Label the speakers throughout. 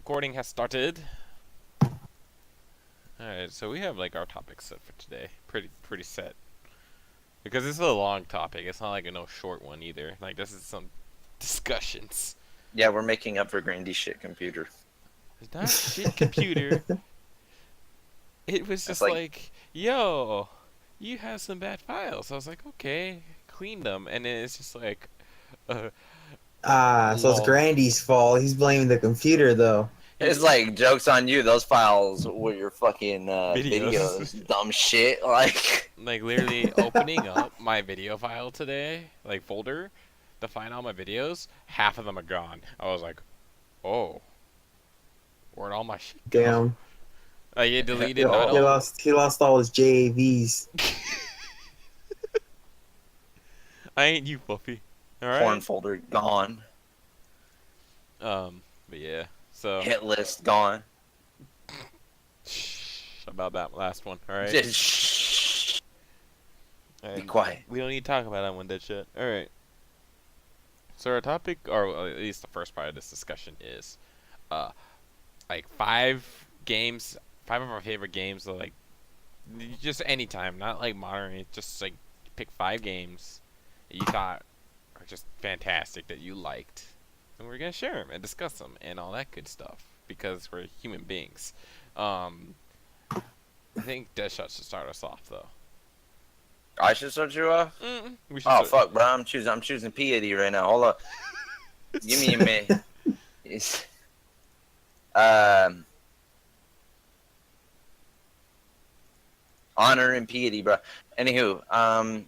Speaker 1: Recording has started. Alright, so we have like our topics set for today. Pretty set. Because this is a long topic. It's not like a no short one either. Like this is some discussions.
Speaker 2: Yeah, we're making up for Grandy's shit computer.
Speaker 1: It's not shit computer. It was
Speaker 2: It's
Speaker 1: just like, yo, you have some bad files. I was like, okay, clean them. And then it's just like,
Speaker 3: so it's
Speaker 1: lol.
Speaker 3: Grandy's fault. He's blaming the computer, though.
Speaker 2: it's like joke's on you. Those files were your fucking
Speaker 1: Videos.
Speaker 2: videos, dumb shit. Like
Speaker 1: literally opening up my video file today, like folder, to find all my videos, half of them are gone. I was like, oh, where'd all my shit go?
Speaker 3: Damn.
Speaker 1: Like it deleted
Speaker 3: He
Speaker 1: not only
Speaker 3: lost all his JAVs.
Speaker 1: I ain't you, Fluffy. Alright?
Speaker 2: porn folder gone,
Speaker 1: But yeah, so
Speaker 2: hit list gone.
Speaker 1: shh about that last one, alright?
Speaker 2: Just shh. Be
Speaker 1: And
Speaker 2: quiet.
Speaker 1: we don't need to talk about that one, dead shit. Alright. So our topic, or at least the first part of this discussion is, like five of our favorite games, so like, just anytime, not like modern, just like pick 5 games that you thought are just fantastic that you liked, and we're gonna share them and discuss them and all that good stuff because we're human beings. I think Deadshot should start us off though.
Speaker 2: I should start you off.
Speaker 1: We should
Speaker 2: Oh
Speaker 1: start-
Speaker 2: fuck, bro! I'm choosing P80 right now. Hold up. Give me a minute. It's, honor and piety, bro. Anywho, I'd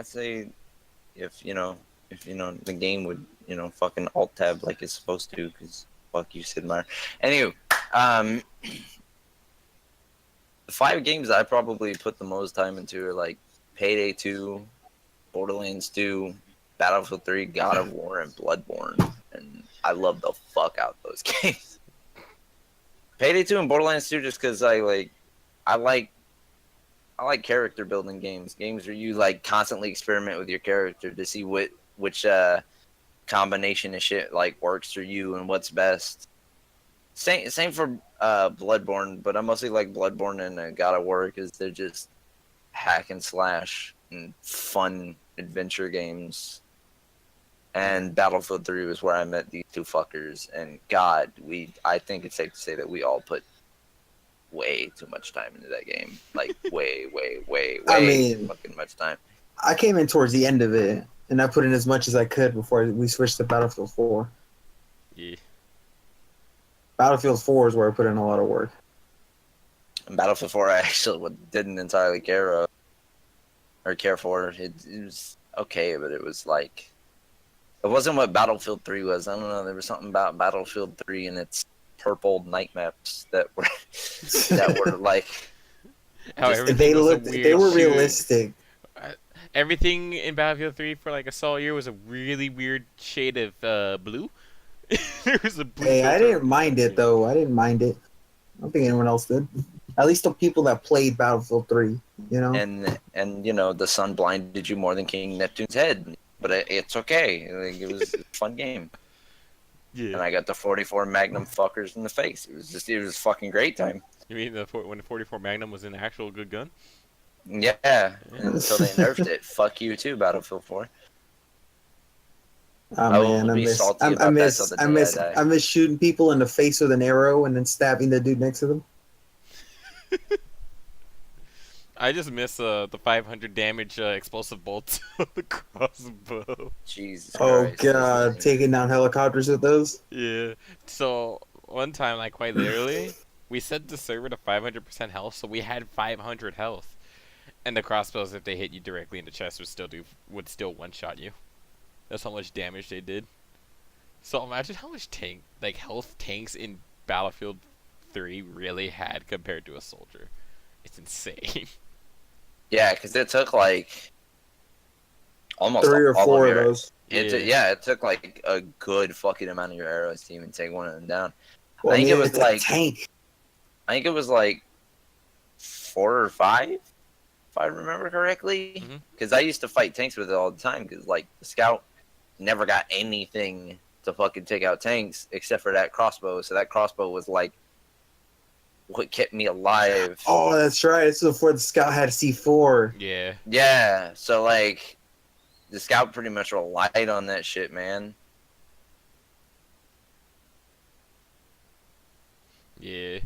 Speaker 2: say if the game would fucking alt tab like it's supposed to, because fuck you, Sid Meier. Anywho, the 5 games I probably put the most time into are like Payday 2, Borderlands 2, Battlefield 3, God of War, and Bloodborne, and I love the fuck out those games. Payday 2 and Borderlands 2 just because I like character building games where you like constantly experiment with your character to see which combination of shit like works for you and what's best. Same for Bloodborne, but I mostly like Bloodborne and God of War because they're just hack and slash and fun adventure games. And Battlefield 3 was where I met these two fuckers, and God, I think it's safe to say that we all put way too much time into that game. Like way fucking much time.
Speaker 3: I came in towards the end of it, and I put in as much as I could before we switched to Battlefield 4.
Speaker 1: Yeah.
Speaker 3: Battlefield 4 is where I put in a lot of work.
Speaker 2: And Battlefield 4 I actually didn't entirely care for. It was okay, but it was like, it wasn't what Battlefield 3 was. I don't know, there was something about Battlefield 3 and its purple night maps that were like,
Speaker 1: How everything
Speaker 3: They
Speaker 1: was a
Speaker 3: looked,
Speaker 1: weird
Speaker 3: they were
Speaker 1: shade.
Speaker 3: realistic.
Speaker 1: Everything in Battlefield 3 for like a solid year was a really weird shade of blue. There was a blue
Speaker 3: Hey, I
Speaker 1: filter.
Speaker 3: didn't mind it though. I didn't mind it. I don't think anyone else did. At least the people that played Battlefield 3, you know.
Speaker 2: and the sun blinded you more than King Neptune's head, but it's okay. Like, it was a fun game. And
Speaker 1: Yeah.
Speaker 2: I got the 44 Magnum fuckers in the face. It was a fucking great time.
Speaker 1: You mean when the 44 Magnum was an actual good gun?
Speaker 2: Yeah, until they nerfed it. Fuck you too, Battlefield 4.
Speaker 3: Oh
Speaker 2: I will
Speaker 3: man,
Speaker 2: be salty about that till the day I die.
Speaker 3: I miss shooting people in the face with an arrow and then stabbing the dude next to them.
Speaker 1: I just miss the 500 damage explosive bolts of the crossbow.
Speaker 2: Jesus
Speaker 3: Oh
Speaker 2: Christ.
Speaker 3: god, taking down helicopters with those.
Speaker 1: Yeah. So one time, like quite literally, we set the server to 500% health, so we had 500 health, and the crossbows, if they hit you directly in the chest, would still one-shot you. That's how much damage they did. So imagine how much health tanks in Battlefield 3 really had compared to a soldier. It's insane.
Speaker 2: Yeah, because it took like almost
Speaker 3: 3 or
Speaker 2: all
Speaker 3: 4
Speaker 2: of
Speaker 3: of
Speaker 2: your,
Speaker 3: those.
Speaker 2: it took like a good fucking amount of your arrows to even take one of them down.
Speaker 3: Well,
Speaker 2: I think it was
Speaker 3: it's a
Speaker 2: like
Speaker 3: tank.
Speaker 2: I think it was like 4 or 5, if I remember correctly.
Speaker 1: Mhm.
Speaker 2: Because I used to fight tanks with it all the time. Because like the scout never got anything to fucking take out tanks, except for that crossbow. So that crossbow was like what kept me alive.
Speaker 3: Oh, that's right. It's before the scout had C4.
Speaker 1: Yeah.
Speaker 2: Yeah, so like the scout pretty much relied on that shit, man.
Speaker 1: Yeah.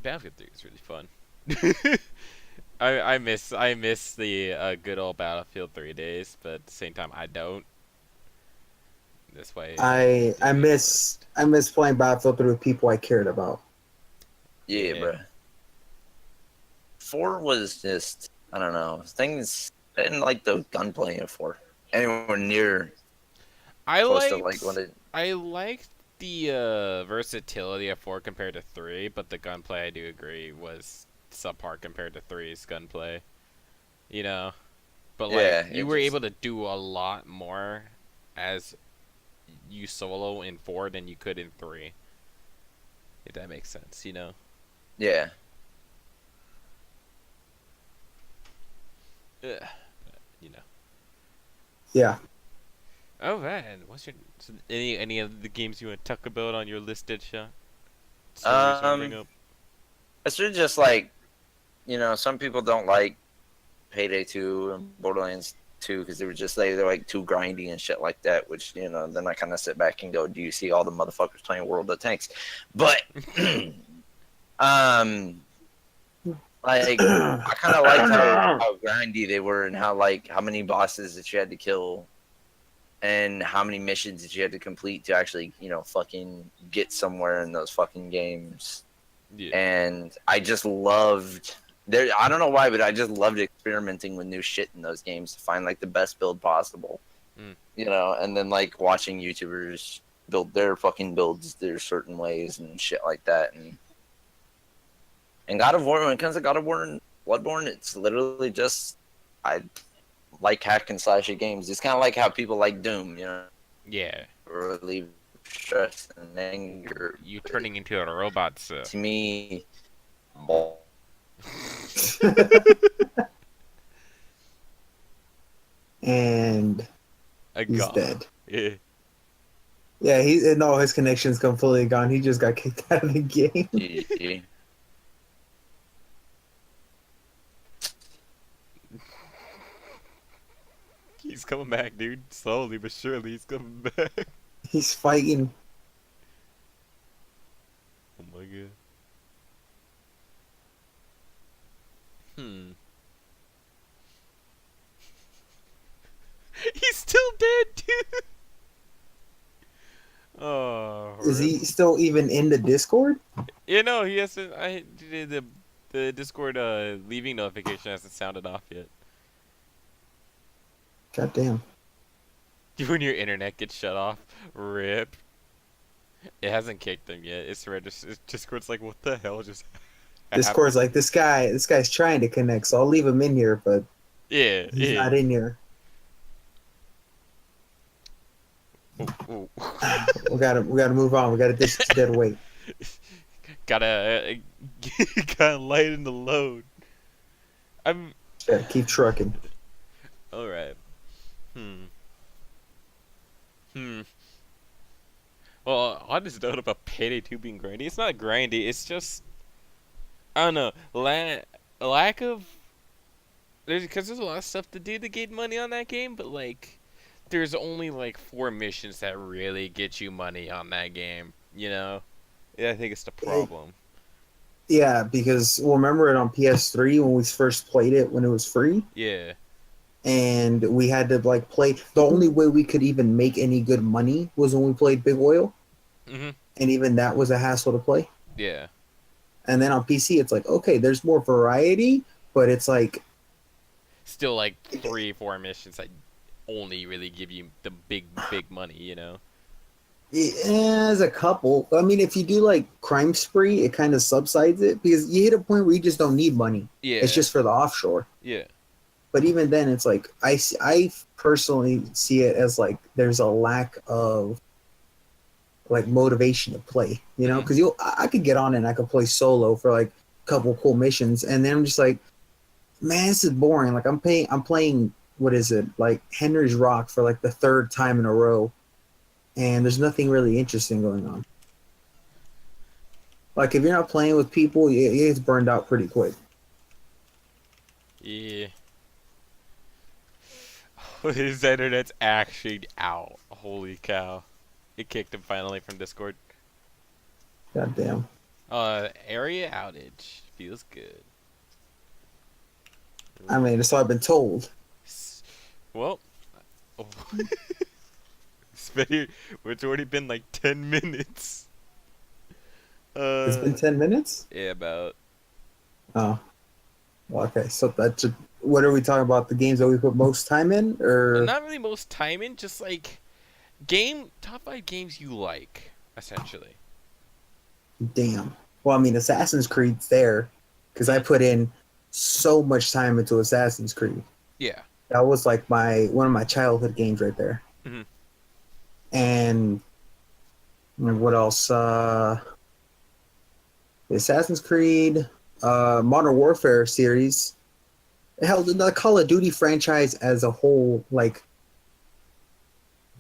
Speaker 1: Battlefield 3 is really fun. I miss the good old Battlefield 3 days, but at the same time I don't. That's why
Speaker 3: I miss playing Battlefield 3 with people I cared about.
Speaker 2: Yeah,
Speaker 1: Yeah.
Speaker 2: bro. 4 was just, I don't know, things. I didn't like the gunplay in 4 anywhere near
Speaker 1: I
Speaker 2: close to
Speaker 1: liked
Speaker 2: like what it.
Speaker 1: I liked the versatility of 4 compared to 3, but the gunplay I do agree was subpar compared to 3's gunplay. You know, but like
Speaker 2: Yeah,
Speaker 1: you
Speaker 2: it
Speaker 1: were
Speaker 2: just,
Speaker 1: able to do a lot more as you solo in 4 than you could in 3. If that makes sense, you know.
Speaker 2: yeah.
Speaker 1: Ugh. You know.
Speaker 3: Yeah.
Speaker 1: Oh man, what's your any of the games you want to talk about on your list, Deadshot? Stories you wanna bring
Speaker 2: Um,
Speaker 1: up?
Speaker 2: it's just like, some people don't like Payday 2 and Borderlands 2 because they were just they're like too grindy and shit like that. Which then I kind of sit back and go, do you see all the motherfuckers playing World of Tanks? But um, like I kind of liked how grindy they were and how many bosses that you had to kill and how many missions that you had to complete to actually fucking get somewhere in those fucking games.
Speaker 1: Yeah.
Speaker 2: And I just loved there. I don't know why, but I just loved experimenting with new shit in those games to find like the best build possible.
Speaker 1: Mm.
Speaker 2: And then like watching YouTubers build their fucking builds their certain ways and shit like that. And God of War, when it comes to God of War and Bloodborne, it's literally just I like hack and slash games. It's kind of like how people like Doom,
Speaker 1: Yeah.
Speaker 2: relieve stress and anger.
Speaker 1: You turning into a robot, so.
Speaker 2: To me,
Speaker 3: And
Speaker 1: A
Speaker 3: he's
Speaker 1: god.
Speaker 3: dead.
Speaker 1: Yeah.
Speaker 3: Yeah, his connection's completely gone. He just got kicked out of the game.
Speaker 2: GG.
Speaker 1: He's coming back, dude. Slowly but surely, he's coming back.
Speaker 3: He's fighting.
Speaker 1: Oh my god. Hmm. He's still dead, dude. Oh.
Speaker 3: Is he still even in the Discord?
Speaker 1: You know, he hasn't. The Discord leaving notification hasn't sounded off yet.
Speaker 3: God damn.
Speaker 1: When your internet gets shut off, rip. It hasn't kicked him yet. It's registered. Discord's like, what the hell just
Speaker 3: Discord's like, this guy's trying to connect, so I'll leave him in here, but
Speaker 1: Yeah,
Speaker 3: he's
Speaker 1: yeah.
Speaker 3: not in here.
Speaker 1: Ooh.
Speaker 3: We gotta move on. We gotta dish this dead weight.
Speaker 1: Gotta lighten the load. I'm
Speaker 3: Gotta keep trucking.
Speaker 1: alright. Well, on this note about Payday 2 being grindy, it's not grindy. It's just I don't know, lack of because there's a lot of stuff to do to get money on that game, but like there's only like 4 missions that really get you money on that game. Yeah, I think it's the problem.
Speaker 3: Yeah, because remember it on PS3 when we first played it when it was free,
Speaker 1: Yeah.
Speaker 3: and we had to like play. The only way we could even make any good money was when we played Big Oil,
Speaker 1: Mhm.
Speaker 3: and even that was a hassle to play.
Speaker 1: Yeah.
Speaker 3: And then on PC, it's like, okay, there's more variety, but it's like
Speaker 1: Still like 3-4 missions that only really give you the big money.
Speaker 3: there's a couple. I mean, if you do like Crime Spree, it kind of subsides it because you hit a point where you just don't need money.
Speaker 1: Yeah.
Speaker 3: It's just for the offshore.
Speaker 1: Yeah.
Speaker 3: But even then, it's like I personally see it as like there's a lack of like motivation to play,
Speaker 1: Mhm.
Speaker 3: because I could get on and I could play solo for like a couple cool missions, and then I'm just like, man, this is boring. Like I'm playing what is it, like Henry's Rock for like the 3rd time in a row, and there's nothing really interesting going on. Like if you're not playing with people, it gets burned out pretty quick.
Speaker 1: Yeah. His internet's actually out. Holy cow. It kicked him finally from Discord.
Speaker 3: God damn.
Speaker 1: Area outage. Feels good.
Speaker 3: I mean, that's all I've been told.
Speaker 1: Well, oh. It's already been like 10 minutes.
Speaker 3: It's been 10 minutes?
Speaker 1: Yeah, about.
Speaker 3: Oh. Well, okay, so that's what are we talking about? The games that we put most time in, or
Speaker 1: Not really most time in, just like top 5 games you like, essentially.
Speaker 3: damn? Well, I mean, Assassin's Creed's there because I put in so much time into Assassin's Creed.
Speaker 1: Yeah.
Speaker 3: That was like one of my childhood games right there.
Speaker 1: Mhm.
Speaker 3: And what else? The Assassin's Creed, Modern Warfare series. Hell, the Call of Duty franchise as a whole, like,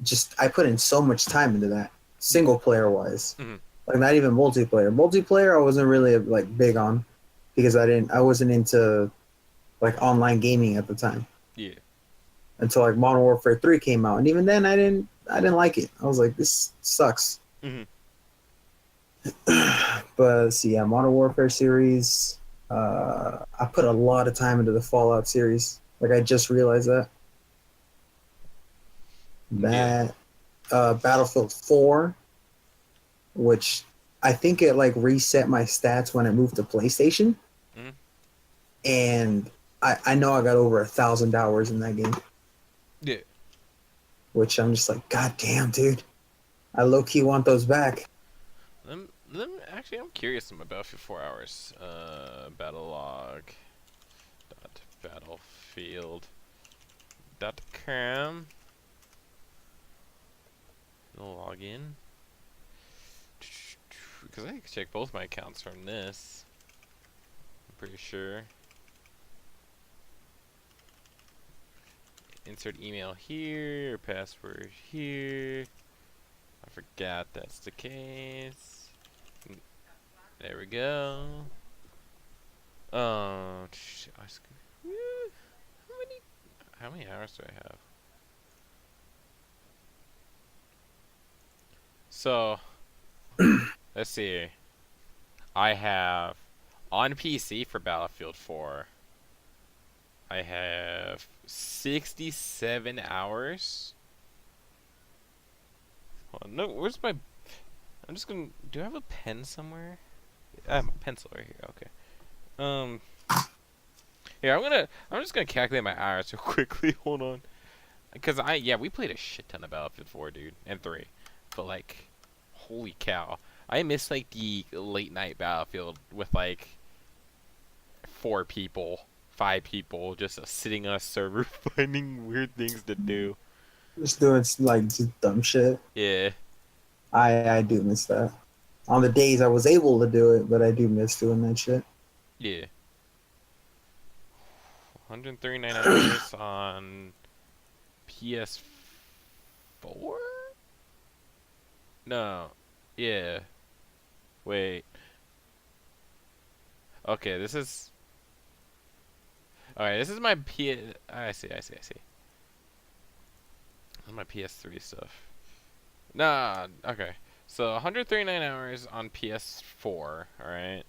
Speaker 3: just I put in so much time into that, single player wise.
Speaker 1: Mhm.
Speaker 3: Like not even multiplayer. Multiplayer, I wasn't really like big on because I wasn't into like online gaming at the time
Speaker 1: Yeah.
Speaker 3: until like Modern Warfare 3 came out, and even then I didn't like it. I was like, this sucks.
Speaker 1: Mhm.
Speaker 3: But see, yeah, Modern Warfare series. I put a lot of time into the Fallout series. Like I just realized that.
Speaker 1: Yeah.
Speaker 3: Battlefield 4, which I think it like reset my stats when I moved to PlayStation,
Speaker 1: Mhm.
Speaker 3: and I know I got over 1,000 hours in that game,
Speaker 1: Yeah.
Speaker 3: which I'm just like, God damn, dude, I low key want those back.
Speaker 1: Actually, I'm curious about Battlefield 4 hours. Battle log. Battlefield.com. Log in. Because I can check both my accounts from this. I'm pretty sure. Insert email here, password here. I forgot that's the case. There we go. Oh, how many hours do I have? So, let's see. I have on PC for Battlefield 4. I have 67 hours. Hold on, no, where's my? I'm just gonna. Do I have a pen somewhere? I have a pencil right here. Okay. Here I'm just gonna calculate my hours real quickly. Hold on. Because we played a shit ton of Battlefield 4, dude, and 3. But like, holy cow, I miss like the late night Battlefield with like 4 people, 5 people, just sitting on a server finding weird things to do.
Speaker 3: Just doing like just dumb shit.
Speaker 1: Yeah.
Speaker 3: I do miss that. On the days I was able to do it, but I do miss doing that shit.
Speaker 1: Yeah. 139 hours on PS4? No. Yeah. Wait. Okay, this is. Alright, this is my I see. This is my PS3 stuff. Nah, okay. So 139 hours on PS4, alright,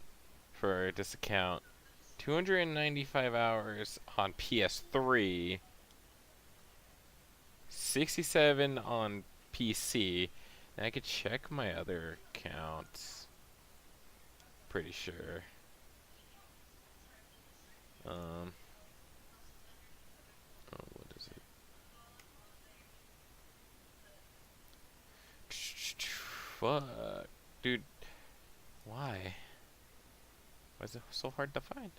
Speaker 1: for this account. 295 hours on PS3. 67 on PC. And I could check my other accounts. Pretty sure. What is it? Fuck. Dude. Why? Why is it so hard to find?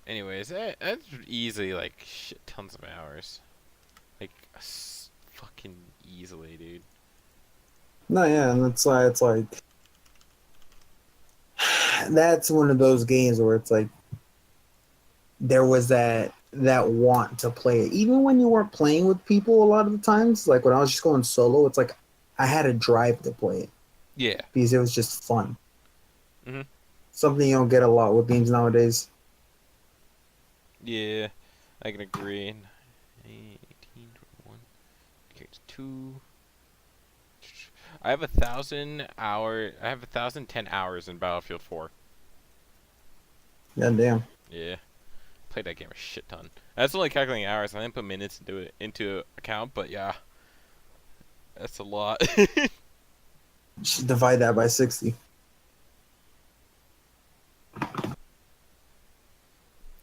Speaker 1: Anyways, that's easily like shit tons of hours. Like, fucking easily, dude.
Speaker 3: No, yeah, and that's why it's like that's one of those games where it's like there was that want to play it, even when you weren't playing with people. A lot of the times, like when I was just going solo, it's like I had a drive to play it
Speaker 1: Yeah.
Speaker 3: because it was just fun.
Speaker 1: Mhm.
Speaker 3: Something you don't get a lot with games nowadays.
Speaker 1: Yeah, I can agree. 18, 21, okay, it's 2. I have 1,010 hours in Battlefield 4.
Speaker 3: God damn.
Speaker 1: Yeah, played that game a shit ton. That's only calculating hours. I didn't put minutes into account, but yeah, that's a lot.
Speaker 3: Just divide that by 60.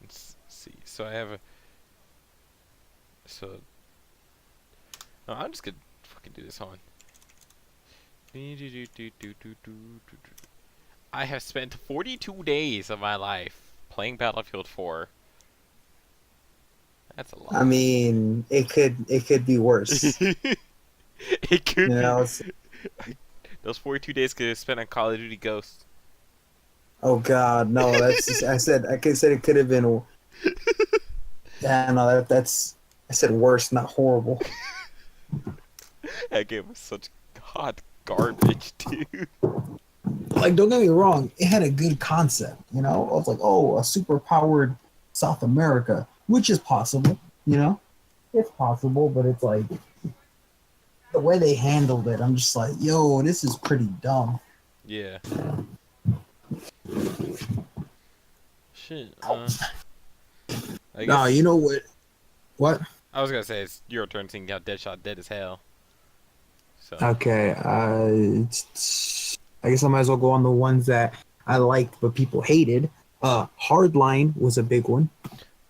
Speaker 1: Let's see. So I have a. So. No, I'm just gonna fucking do this on. I have spent 42 days of my life playing Battlefield 4. That's a lot.
Speaker 3: I mean, it could be worse.
Speaker 1: It could
Speaker 3: You
Speaker 1: be.
Speaker 3: know,
Speaker 1: Those 42 days could have spent on Call of Duty Ghosts.
Speaker 3: oh God, no. That's just, I said it could have been. Yeah, no, that's I said worse, not horrible.
Speaker 1: That game was such hot garbage, dude.
Speaker 3: Like, don't get me wrong, it had a good concept. You know, I was like, oh, a super powered South America, which is possible. You know, it's possible, but it's like the way they handled it. I'm just like, yo, this is pretty dumb.
Speaker 1: Yeah. Shit. I
Speaker 3: No,
Speaker 1: guess
Speaker 3: you know what? What?
Speaker 1: I was gonna say it's your turn seeing how Deadshot dead as hell. So.
Speaker 3: Okay, I guess I might as well go on the ones that I liked but people hated. Hardline was a big one.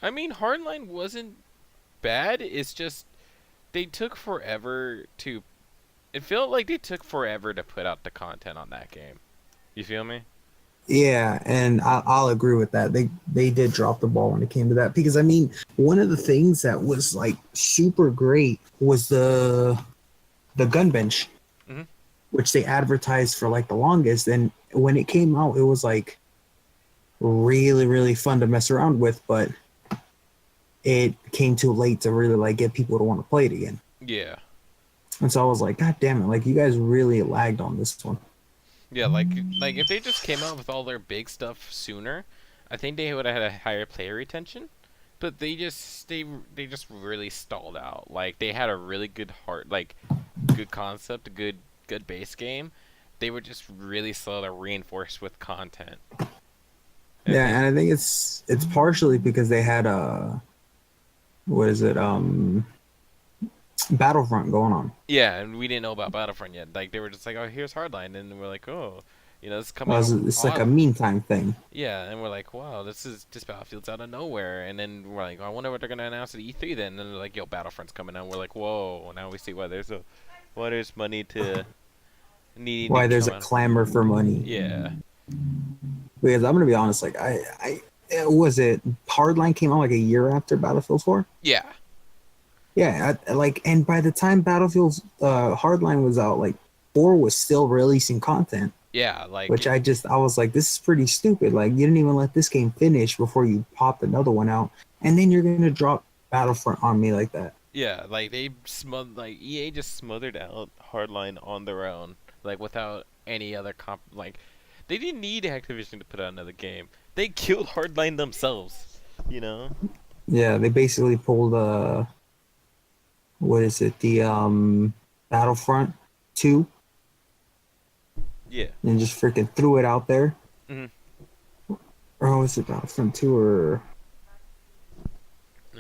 Speaker 1: I mean, Hardline wasn't bad. It's just they took forever to. It felt like they took forever to put out the content on that game. You feel me?
Speaker 3: Yeah, and I'll agree with that. They did drop the ball when it came to that because I mean, one of the things that was like super great was the gun bench,
Speaker 1: Mhm.
Speaker 3: which they advertised for like the longest. And when it came out, it was like really really fun to mess around with, but it came too late to really like get people to want to play it again.
Speaker 1: Yeah.
Speaker 3: And so I was like, God damn it! Like you guys really lagged on this one.
Speaker 1: Yeah, like if they just came out with all their big stuff sooner, I think they would have had a higher player retention. But they just really stalled out. Like they had a really good good concept, a good base game. They were just really slow to reinforce with content.
Speaker 3: Yeah, and I think it's partially because they had what is it Battlefront going on.
Speaker 1: Yeah, and we didn't know about Battlefront yet. Like they were just like, "Oh, here's Hardline," and we're like, "Oh, this is coming out
Speaker 3: It's like a
Speaker 1: odd."
Speaker 3: meantime thing.
Speaker 1: Yeah, and we're like, "Wow, this Battlefield's out of nowhere." And then we're like, "I wonder what they're gonna announce at E3 then." And then they're like, "Yo, Battlefront's coming out." And we're like, "Whoa!" Now we see why there's money to needing
Speaker 3: Why
Speaker 1: to
Speaker 3: there's
Speaker 1: come
Speaker 3: a
Speaker 1: out.
Speaker 3: clamor for money.
Speaker 1: Yeah,
Speaker 3: Because I'm gonna be honest, like I was it Hardline came out like a year after Battlefield 4.
Speaker 1: yeah,
Speaker 3: Yeah, and by the time Battlefield's Hardline was out, like 4 was still releasing content,
Speaker 1: yeah. Like
Speaker 3: which I was like, this is pretty stupid. Like you didn't even let this game finish before you popped another one out, and then you're gonna drop Battlefront on me like that.
Speaker 1: yeah, like EA just smothered out Hardline on their own, like without any other like they didn't need Activision to put out another game. They killed Hardline themselves, you know?
Speaker 3: Yeah, they basically pulled what is it, the Battlefront 2,
Speaker 1: Yeah.
Speaker 3: and just freaking threw it out there.
Speaker 1: Hmm.
Speaker 3: Or was it Battlefront 2 or
Speaker 1: Uh,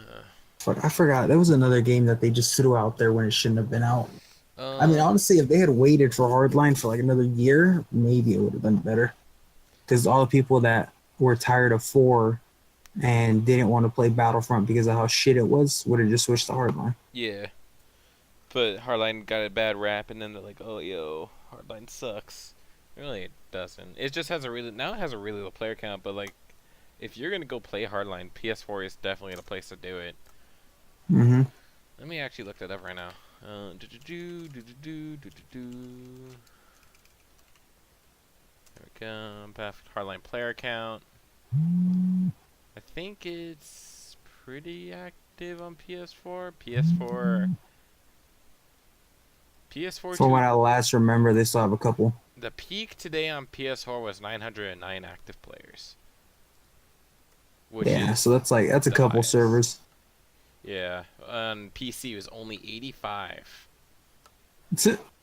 Speaker 3: fuck, I forgot. There was another game that they just threw out there when it shouldn't have been out. I mean,
Speaker 1: um,
Speaker 3: honestly, if they had waited for Hardline for like another year, maybe it would have been better. Because all the people that were tired of 4 and didn't want to play Battlefront because of how shit it was would have just switched to Hardline.
Speaker 1: yeah. But Hardline got a bad rap, and then they're like, "Oh, yo, Hardline sucks." Really, it doesn't. It just has a really low player count. But like, if you're gonna go play Hardline, PS4 is definitely the place to do it.
Speaker 3: Mm-hmm.
Speaker 1: Let me actually look that up right now. Do-do-do, do-do-do, do-do-do. we go. Battlefield Hardline player count. I think it's pretty active on PS4. PS4
Speaker 3: From what
Speaker 1: to
Speaker 3: I last remember, they still have a couple.
Speaker 1: the peak today on PS4 was 909 active players, which
Speaker 3: Yeah, so
Speaker 1: is
Speaker 3: that's a
Speaker 1: the
Speaker 3: couple
Speaker 1: highest.
Speaker 3: servers.
Speaker 1: Yeah, on PC it was only 85.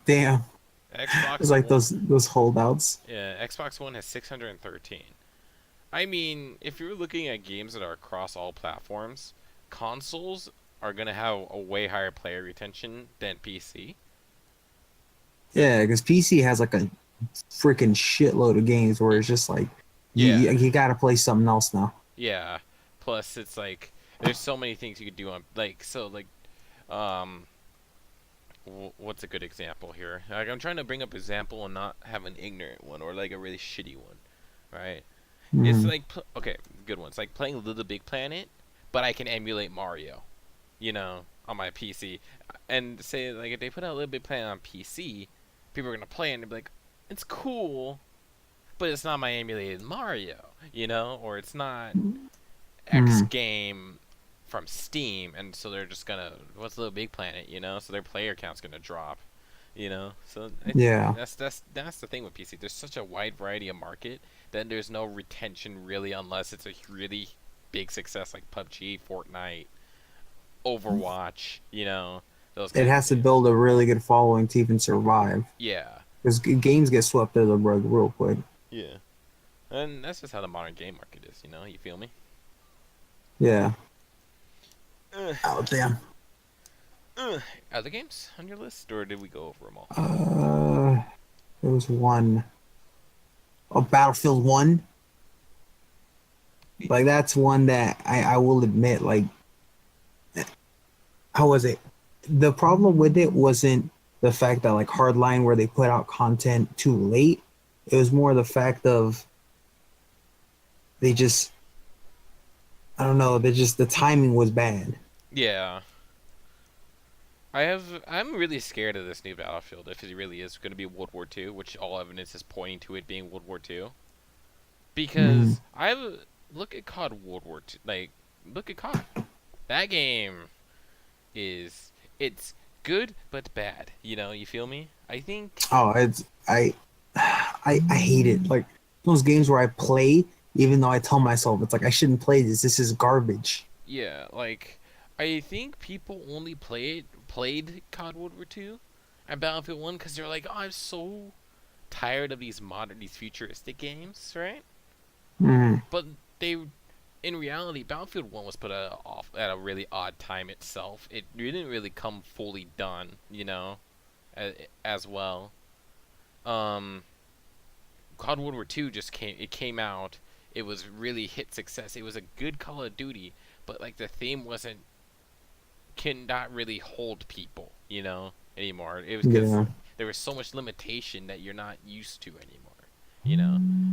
Speaker 3: Damn, it's
Speaker 1: Xbox
Speaker 3: like
Speaker 1: One,
Speaker 3: those holdouts.
Speaker 1: yeah, Xbox One has 613. I mean, if you're looking at games that are across all platforms, consoles are gonna have a way higher player retention than PC.
Speaker 3: Yeah, because PC has like a freaking shitload of games where it's just like
Speaker 1: Yeah,
Speaker 3: you gotta play something else now.
Speaker 1: yeah. Plus, it's like there's so many things you could do on um, what's a good example here? Like I'm trying to bring up example and not have an ignorant one or like a really shitty one, right? It's
Speaker 3: Mm.
Speaker 1: like okay, good ones like playing Little Big Planet, but I can emulate Mario, on my PC, and say like if they put out Little Big Planet on PC, people are gonna play it and they'll be like, it's cool, but it's not my emulated Mario, or it's not X
Speaker 3: Mm.
Speaker 1: game from Steam, and so they're just gonna what's Little Big Planet, so their player count's gonna drop, So I think
Speaker 3: Yeah.
Speaker 1: that's the thing with PC. There's such a wide variety of market that there's no retention really unless it's a really big success like PUBG, Fortnite, Overwatch, those
Speaker 3: It
Speaker 1: kinds of
Speaker 3: has to
Speaker 1: games.
Speaker 3: build a really good following to even survive.
Speaker 1: Yeah,
Speaker 3: Because games get swept under the rug real quick.
Speaker 1: yeah, and that's just how the modern game market is. You feel me?
Speaker 3: Yeah.
Speaker 1: Uh,
Speaker 3: Oh damn.
Speaker 1: Other games on your list, or did we go over them all?
Speaker 3: There was one. Oh, Battlefield 1. Like that's one that I will admit, like, how was it? The problem with it wasn't the fact that like Hardline where they put out content too late. It was more the fact of they just I don't know, they just the timing was bad.
Speaker 1: Yeah, I'm really scared of this new Battlefield if it really is going to be World War II, which all evidence is pointing to it being World War II.
Speaker 3: Mm,
Speaker 1: Because look at COD World War II, like look at COD. That game it's good but bad. You feel me? I think
Speaker 3: oh, it's I hate it. Like those games where I play even though I tell myself it's like I shouldn't play this. This is garbage.
Speaker 1: yeah, like I think people only played COD World War II and Battlefield 1 because they're like, oh, I'm so tired of these futuristic games, right?
Speaker 3: Mm,
Speaker 1: But they, in reality, Battlefield 1 was put off at a really odd time itself. It didn't really come fully done, as well. Um, COD World War II just came out. It was really hit success. It was a good Call of Duty, but like the theme wasn't cannot really hold people, anymore. It was because
Speaker 3: yeah.
Speaker 1: there was so much limitation that you're not used to anymore.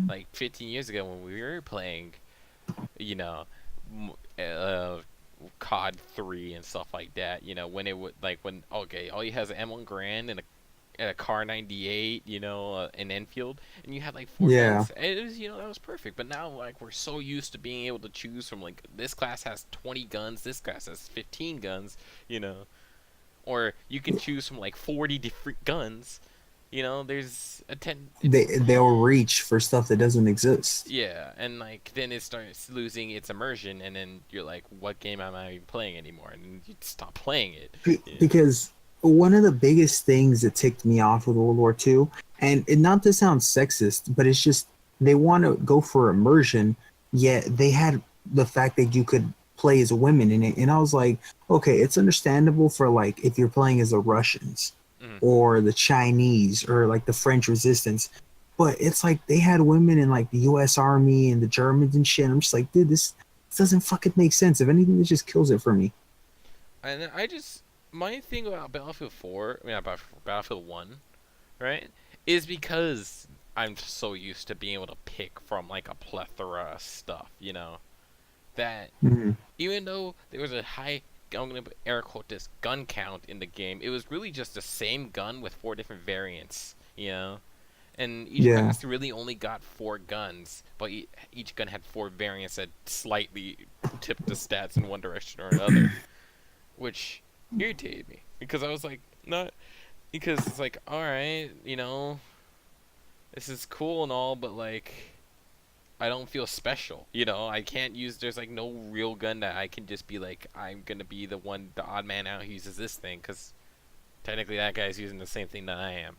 Speaker 1: Like 15 years ago when we were playing, you know, uh, COD 3 and stuff like that. When it would like when okay, all you have is an M1 Grand and a Car 98, an Enfield, and you had like four
Speaker 3: Yeah.
Speaker 1: guns. It was, that was perfect. But now, like, we're so used to being able to choose from like this class has 20 guns, this class has 15 guns, you know, or you can choose from like 40 different guns. There's a ten.
Speaker 3: They'll reach for stuff that doesn't exist.
Speaker 1: Yeah, and like then it starts losing its immersion, and then you're like, what game am I even playing anymore? And you stop playing it. Yeah.
Speaker 3: Because one of the biggest things that ticked me off with World War II, not to sound sexist, but it's just they want to go for immersion, yet they had the fact that you could play as women in it. And I was like, okay, it's understandable for like if you're playing as the Russians
Speaker 1: Mhm.
Speaker 3: or the Chinese or like the French resistance. But it's like they had women in like the US Army and the Germans and shit. I'm just like, dude, this doesn't fucking make sense. If anything, this just kills it for me.
Speaker 1: And my thing about Battlefield 4, I mean, about Battlefield 1, right, is because I'm so used to being able to pick from like a plethora of stuff, that
Speaker 3: Mhm.
Speaker 1: even though there was a high, I'm gonna air quote this, gun count in the game, it was really just the same gun with four different variants, and each
Speaker 3: Yeah.
Speaker 1: class really only got 4 guns, but each gun had 4 variants that slightly tipped the stats in one direction or another, which irritated me because I was like, not because it's like, all right, this is cool and all, but like, I don't feel special. I can't use. There's like no real gun that I can just be like, I'm gonna be the odd man out who uses this thing, because technically that guy's using the same thing that I am.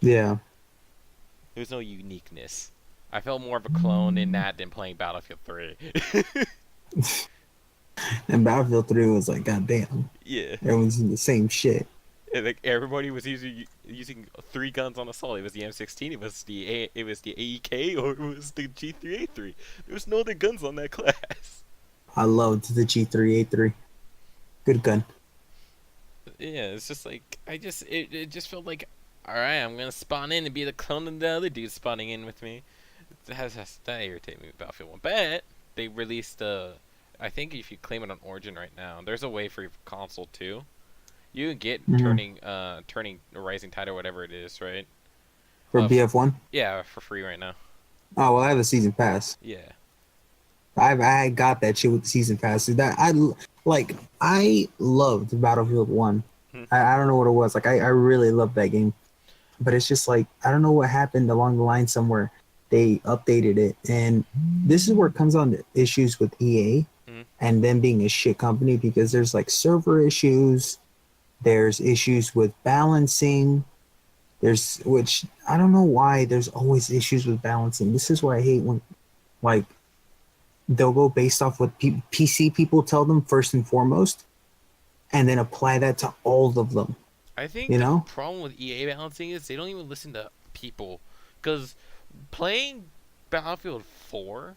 Speaker 3: Yeah.
Speaker 1: There's no uniqueness. I felt more of a clone in that than playing Battlefield 3.
Speaker 3: And Battlefield 3 was like, God damn,
Speaker 1: Yeah.
Speaker 3: everyone's in the same shit.
Speaker 1: And like everybody was using 3 guns on assault. It was the M16, it was the AEK, or it was the G3A3. There was no other guns on that class.
Speaker 3: I loved the G3A3. Good gun.
Speaker 1: Yeah, it's just like it just felt like, all right, I'm gonna spawn in and be the clone of the other dude spawning in with me. That irritated me with Battlefield 1. But they released I think if you claim it on Origin right now, there's a way for console too. You can get turning Rising Tide or whatever it is, right?
Speaker 3: For BF1?
Speaker 1: Yeah, for free right now.
Speaker 3: Oh, well, I have a season pass.
Speaker 1: Yeah.
Speaker 3: I got that shit with the season pass. I loved Battlefield 1. I don't know what it was. Like, I really loved that game. But it's just like, I don't know what happened along the line somewhere. They updated it. And this is where it comes on to issues with EA and them being a shit company, because there's like server issues. There's issues with balancing. Which I don't know why there's always issues with balancing. This is why I hate when, like, they'll go based off what PC people tell them first and foremost, and then apply that to all of them.
Speaker 1: I think the problem with EA balancing is they don't even listen to people. Because playing Battlefield 4,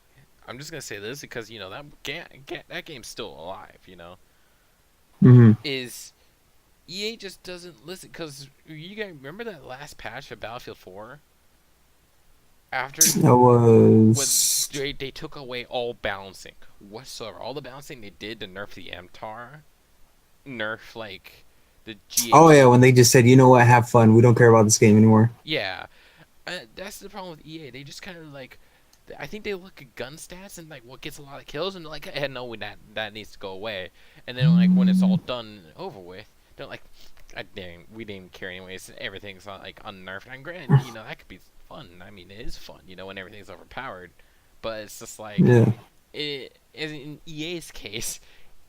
Speaker 1: I'm just going to say this because, that game's still alive, is EA just doesn't listen. Because you guys remember that last patch of Battlefield 4? After they took away all balancing whatsoever. All the balancing they did to nerf the MTAR, nerf like the GH.
Speaker 3: Oh yeah, when they just said, you know what, have fun. We don't care about this game anymore.
Speaker 1: Yeah, that's the problem with EA. They just kind of like, I think they look at gun stats and like what gets a lot of kills, and they're like, hey, no, that needs to go away. And then like when it's all done and over with, they're like, we didn't care anyways. Everything's like unnerfed. And granted, that could be fun. I mean, it is fun, when everything's overpowered. But it's just like, in EA's case,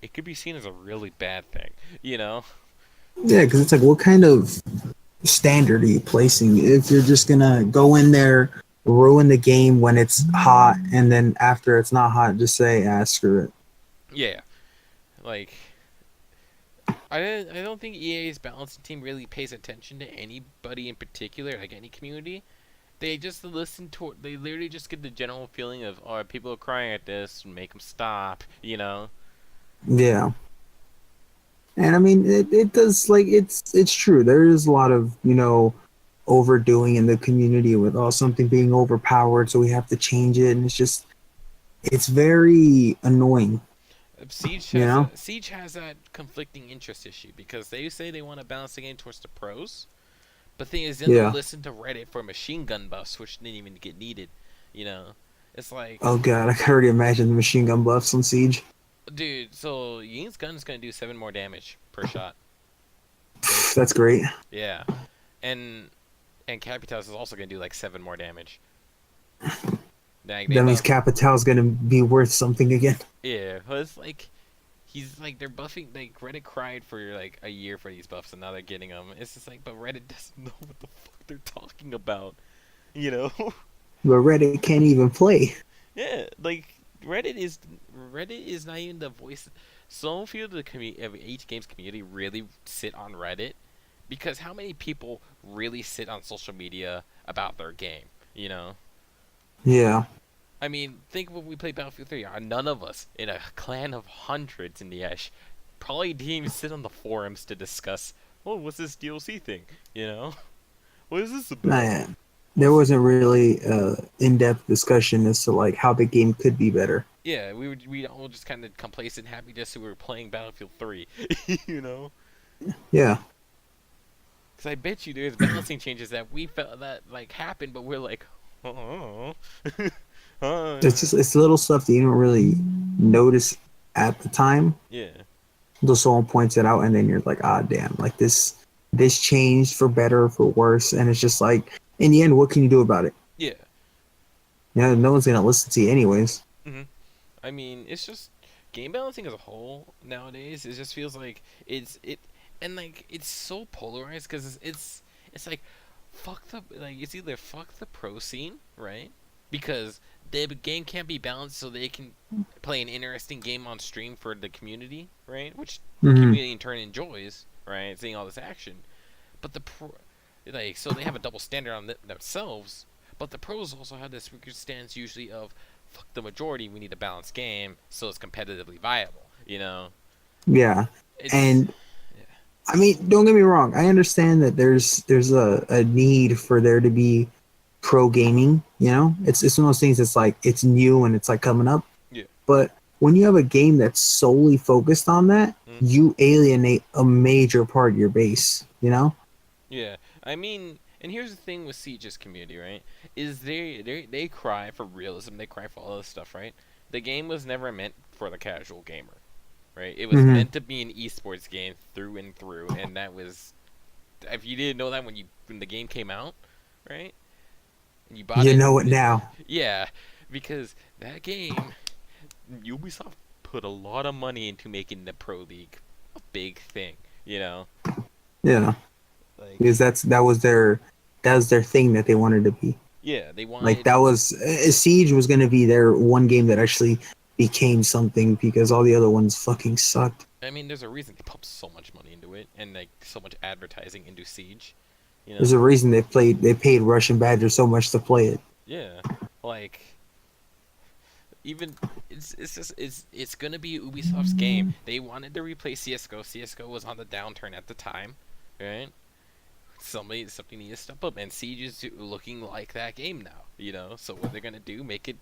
Speaker 1: it could be seen as a really bad thing,
Speaker 3: Yeah, because it's like, what kind of standard are you placing? If you're just gonna go in there, ruin the game when it's hot, and then after it's not hot, just say, screw it.
Speaker 1: Yeah, like, I don't think EA's balancing team really pays attention to anybody in particular, like any community. They just they literally just get the general feeling of, oh, people are crying at this, make them stop,
Speaker 3: Yeah. And I mean, it does, like, it's true. There is a lot of, overdoing in the community with something being overpowered, so we have to change it, and it's very annoying.
Speaker 1: Siege has that conflicting interest issue, because they say they want to balance the game towards the pros, but the thing is, then they'll listen to Reddit for machine gun buffs, which didn't even get needed. It's like,
Speaker 3: oh god, I can already imagine the machine gun buffs on Siege.
Speaker 1: Dude, so Ying's gun is gonna do 7 more damage per shot.
Speaker 3: That's great.
Speaker 1: Yeah, and Capital's is also gonna do like 7 more damage.
Speaker 3: That means Capital's gonna be worth something again.
Speaker 1: Yeah, but it's like, they're buffing, like, Reddit cried for like a year for these buffs, and now they're getting them. It's just like, but Reddit doesn't know what the fuck they're talking about, But
Speaker 3: Reddit can't even play.
Speaker 1: Yeah, like, Reddit is not even the voice. So few of the H games community really sit on Reddit, because how many people really sit on social media about their game,
Speaker 3: Yeah.
Speaker 1: I mean, think of when we played Battlefield 3. None of us, in a clan of hundreds in the Esh, probably didn't even sit on the forums to discuss, oh, what's this DLC thing, What is this about?
Speaker 3: Man, there wasn't really in-depth discussion as to, like, how the game could be better.
Speaker 1: Yeah, we all just kind of complacent, happy just so we were playing Battlefield 3,
Speaker 3: Yeah.
Speaker 1: Because I bet you there's balancing changes that we felt that like happened, but we're like, oh,
Speaker 3: It's little stuff that you don't really notice at the time
Speaker 1: yeah,
Speaker 3: until someone points it out, and then you're like, ah, damn, like this changed for better or for worse, and it's just like, in the end, what can you do about it?
Speaker 1: yeah.
Speaker 3: No one's gonna listen to you anyways.
Speaker 1: hmm I mean, it's just game balancing as a whole nowadays. It just feels like and like it's so polarized because it's like fuck the like it's either fuck the pro scene, right? Because the game can't be balanced, so they can play an interesting game on stream for the community, right? Which the
Speaker 3: Mm-hmm.
Speaker 1: community in turn enjoys, right? Seeing all this action, but like so they have a double standard on themselves. But the pros also have this weird stance usually of fuck the majority. We need a balanced game so it's competitively viable. You know,
Speaker 3: Yeah,
Speaker 1: it's
Speaker 3: and I mean, don't get me wrong. I understand that there's a need for there to be pro gaming. You know, it's one of those things. It's like it's new and it's like coming up.
Speaker 1: yeah.
Speaker 3: But when you have a game that's solely focused on that,
Speaker 1: Mm.
Speaker 3: you alienate a major part of your base. You know?
Speaker 1: Yeah, I mean, and here's the thing with Siege's community, right? Is they cry for realism, they cry for all this stuff, right? The game was never meant for the casual gamer, right? It was
Speaker 3: Mm-hmm.
Speaker 1: meant to be an esports game through and through, and that was if you didn't know that when the game came out, right? And you bought
Speaker 3: You
Speaker 1: it,
Speaker 3: know it now.
Speaker 1: yeah, because that game, Ubisoft put a lot of money into making the Pro League a big thing, you know?
Speaker 3: Yeah,
Speaker 1: Like,
Speaker 3: because that was their thing that they wanted to be.
Speaker 1: yeah, they
Speaker 3: Like
Speaker 1: wanted
Speaker 3: that was Siege was going to be their one game that actually became something because all the other ones fucking sucked.
Speaker 1: I mean, there's a reason they pumped so much money into it and like so much advertising into Siege. You
Speaker 3: There's
Speaker 1: know?
Speaker 3: a reason they paid Russian Badger so much to play it.
Speaker 1: Yeah. Like even it's just it's gonna be Ubisoft's game. They wanted to replace CS:GO. CS:GO was on the downturn at the time, right? Something needs to step up, and Siege is looking like that game now. You know, so what they're gonna do? Make it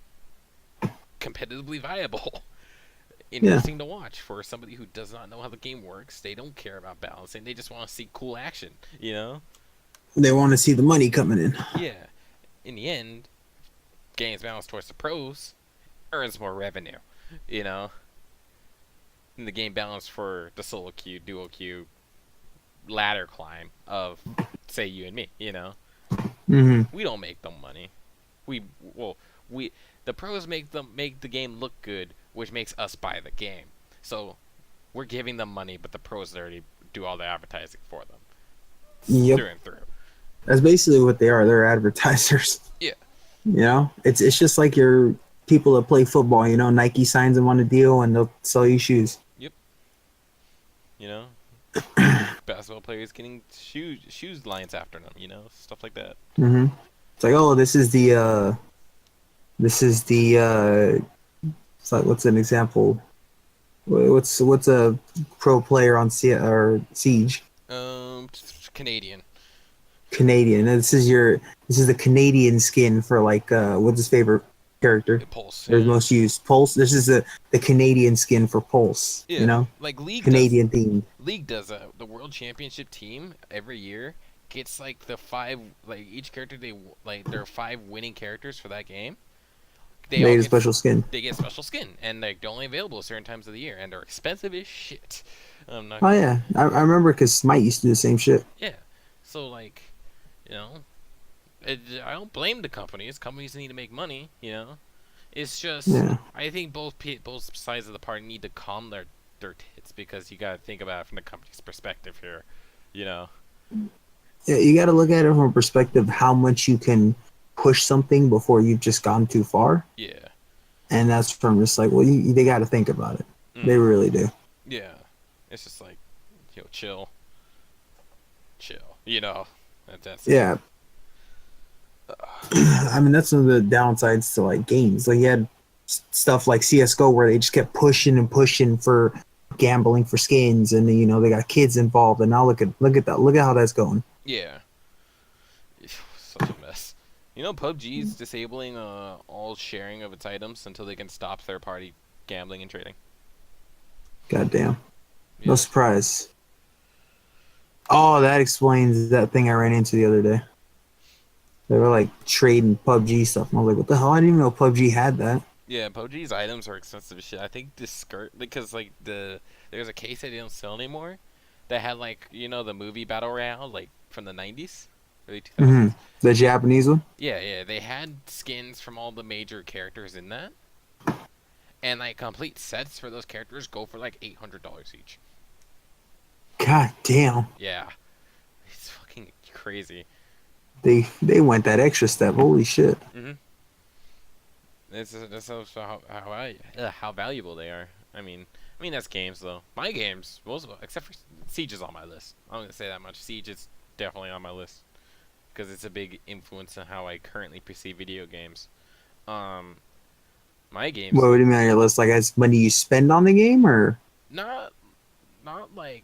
Speaker 1: competitively viable.
Speaker 3: Yeah,
Speaker 1: Interesting to watch for somebody who does not know how the game works. They don't care about balancing. They just want to see cool action. You know?
Speaker 3: they want to see the money coming in.
Speaker 1: Yeah. In the end, games balanced towards the pros earns more revenue. You know? And the game balanced for the solo queue, duo queue, ladder climb of, say, you and me. You know?
Speaker 3: Mm-hmm.
Speaker 1: We don't make them money. We well we the pros make the game look good, which makes us buy the game. So we're giving them money, but the pros already do all the advertising for them
Speaker 3: Yep,
Speaker 1: through and through.
Speaker 3: that's basically what they are. They're advertisers.
Speaker 1: Yeah.
Speaker 3: You know, it's just like your people that play football. You know, Nike signs them on a deal and they'll sell you shoes.
Speaker 1: Yep. You know, basketball players getting shoes lines after them. You know, stuff like that.
Speaker 3: Mm-hmm. It's like, oh, this is the it's like, what's an example? What's a pro player on or Siege?
Speaker 1: Canadian.
Speaker 3: Canadian. And this is the Canadian skin for like what's his favorite character?
Speaker 1: Pulse.
Speaker 3: There's
Speaker 1: Yeah.
Speaker 3: most used Pulse. This is the Canadian skin for Pulse.
Speaker 1: Yeah.
Speaker 3: You know,
Speaker 1: Like
Speaker 3: Canadian themed.
Speaker 1: League does the world championship team every year gets like the five like each character like there are five winning characters for that game. They
Speaker 3: They
Speaker 1: all
Speaker 3: get a
Speaker 1: get
Speaker 3: special skin.
Speaker 1: they get special skin and like they're only available at certain times of the year and they're expensive as shit. I'm not
Speaker 3: Oh
Speaker 1: gonna,
Speaker 3: yeah, I remember because Smite used to do the same shit.
Speaker 1: yeah. So like, you know, I don't blame the companies. Companies need to make money. You know, it's just
Speaker 3: Yeah,
Speaker 1: I think both sides of the party need to calm their tits because you gotta think about it from the company's perspective here. You know.
Speaker 3: yeah. You got to look at it from a perspective how much you can push something before you've just gone too far,
Speaker 1: Yeah.
Speaker 3: and that's from just like, well, they got to think about it. They
Speaker 1: Mm.
Speaker 3: really do.
Speaker 1: Yeah. It's just like, chill. Chill. You know. That's it.
Speaker 3: Yeah, I mean that's one of the downsides to like games. Like you had stuff like CS:GO where they just kept pushing and pushing for gambling for skins, and you know they got kids involved. And now look at how that's going.
Speaker 1: Yeah. Such a mess. You know, PUBG's disabling all sharing of its items until they can stop third-party gambling and trading.
Speaker 3: God damn,
Speaker 1: Yeah.
Speaker 3: no surprise. Oh, that explains that thing I ran into the other day. They were like trading PUBG stuff. And I was like, what the hell? I didn't even know PUBG had that.
Speaker 1: Yeah, PUBG's items are expensive as shit. I think this skirt because like there's a case that they don't sell anymore that had like the movie Battle Royale like from the 90s, early
Speaker 3: Hmm.
Speaker 1: 2000s.
Speaker 3: The Japanese one?
Speaker 1: Yeah, they had skins from all the major characters in that, and like complete sets for those characters go for like $800 each.
Speaker 3: God damn.
Speaker 1: Yeah, it's fucking crazy.
Speaker 3: They went that extra step. Holy shit.
Speaker 1: Mhm. That's also how valuable they are. I mean that's games though. My games, most of except for Siege is on my list. I'm gonna say that much. Siege is definitely on my list because it's a big influence on how I currently perceive video games. Um, my games,
Speaker 3: What do you mean on your list? Like, as money you spend on the game, or?
Speaker 1: not not like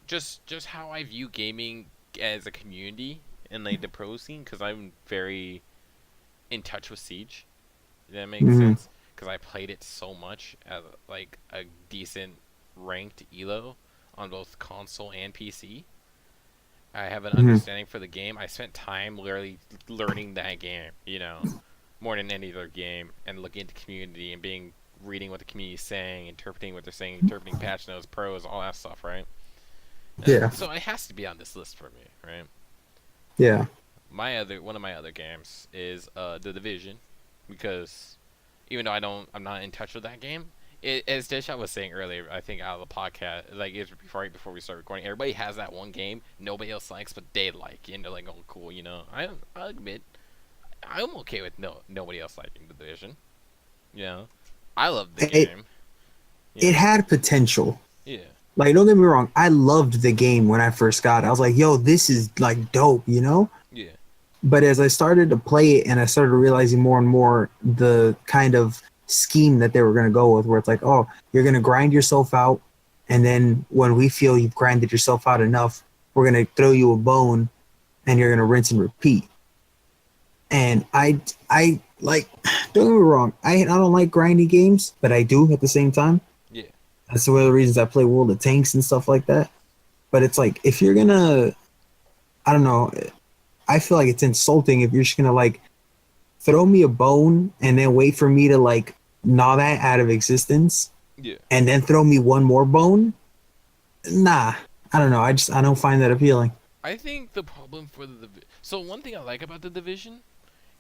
Speaker 1: just how I view gaming as a community and like the pro scene because I'm very in touch with Siege. That makes
Speaker 3: Hmm.
Speaker 1: sense because I played it so much at like a decent ranked elo on both console and PC. I have an
Speaker 3: Hmm.
Speaker 1: understanding for the game. I spent time literally learning that game, more than any other game, and looking at the community and reading what the community is saying, interpreting what they're saying, interpreting patch notes, pros, all that stuff, right?
Speaker 3: Yeah.
Speaker 1: So it has to be on this list for me, right?
Speaker 3: Yeah.
Speaker 1: One of my other games is The Division, because even though I'm not in touch with that game. As Deadshot was saying earlier, I think out of the podcast, like it was right before we started recording, everybody has that one game nobody else likes, but they like, and they're like, oh, cool, I admit, I'm okay with nobody else liking The Division. You know, I love the
Speaker 3: It
Speaker 1: game.
Speaker 3: it
Speaker 1: Yeah,
Speaker 3: had potential.
Speaker 1: yeah,
Speaker 3: Like, don't get me wrong. I loved the game when I first got it. I was like, yo, this is like dope, you know?
Speaker 1: yeah,
Speaker 3: But as I started to play it and I started realizing more and more the kind of scheme that they were going to go with, where it's like, oh, you're going to grind yourself out. And then when we feel you've grinded yourself out enough, we're going to throw you a bone and you're going to rinse and repeat. And I like, don't get me wrong. I don't like grindy games, but I do at the same time.
Speaker 1: yeah.
Speaker 3: That's one of the reasons I play World of Tanks and stuff like that. But it's like, if you're going to, I don't know, I feel like it's insulting if you're just going to like throw me a bone and then wait for me to like gnaw that out of existence
Speaker 1: Yeah.
Speaker 3: and then throw me one more bone. Nah, I don't know. I don't find that appealing.
Speaker 1: I think the problem for so one thing I like about The Division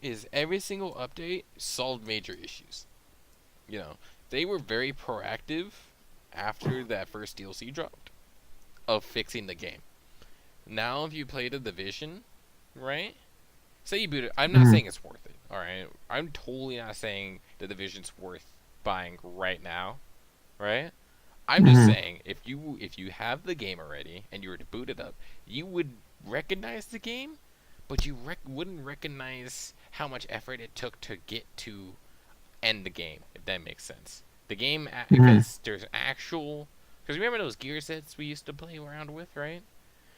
Speaker 1: is every single update solved major issues. You know, they were very proactive after that first DLC dropped of fixing the game. Now, if you play The Division, right? Say you boot it. I'm not
Speaker 3: Mhm.
Speaker 1: saying it's worth it. All right, I'm totally not saying The Division's worth buying right now, right? I'm just
Speaker 3: Mhm.
Speaker 1: saying if you have the game already and you were to boot it up, you would recognize the game, but you wouldn't recognize how much effort it took to get to end the game, if that makes sense. The game
Speaker 3: Mhm.
Speaker 1: because there's actual because remember those gear sets we used to play around with, right?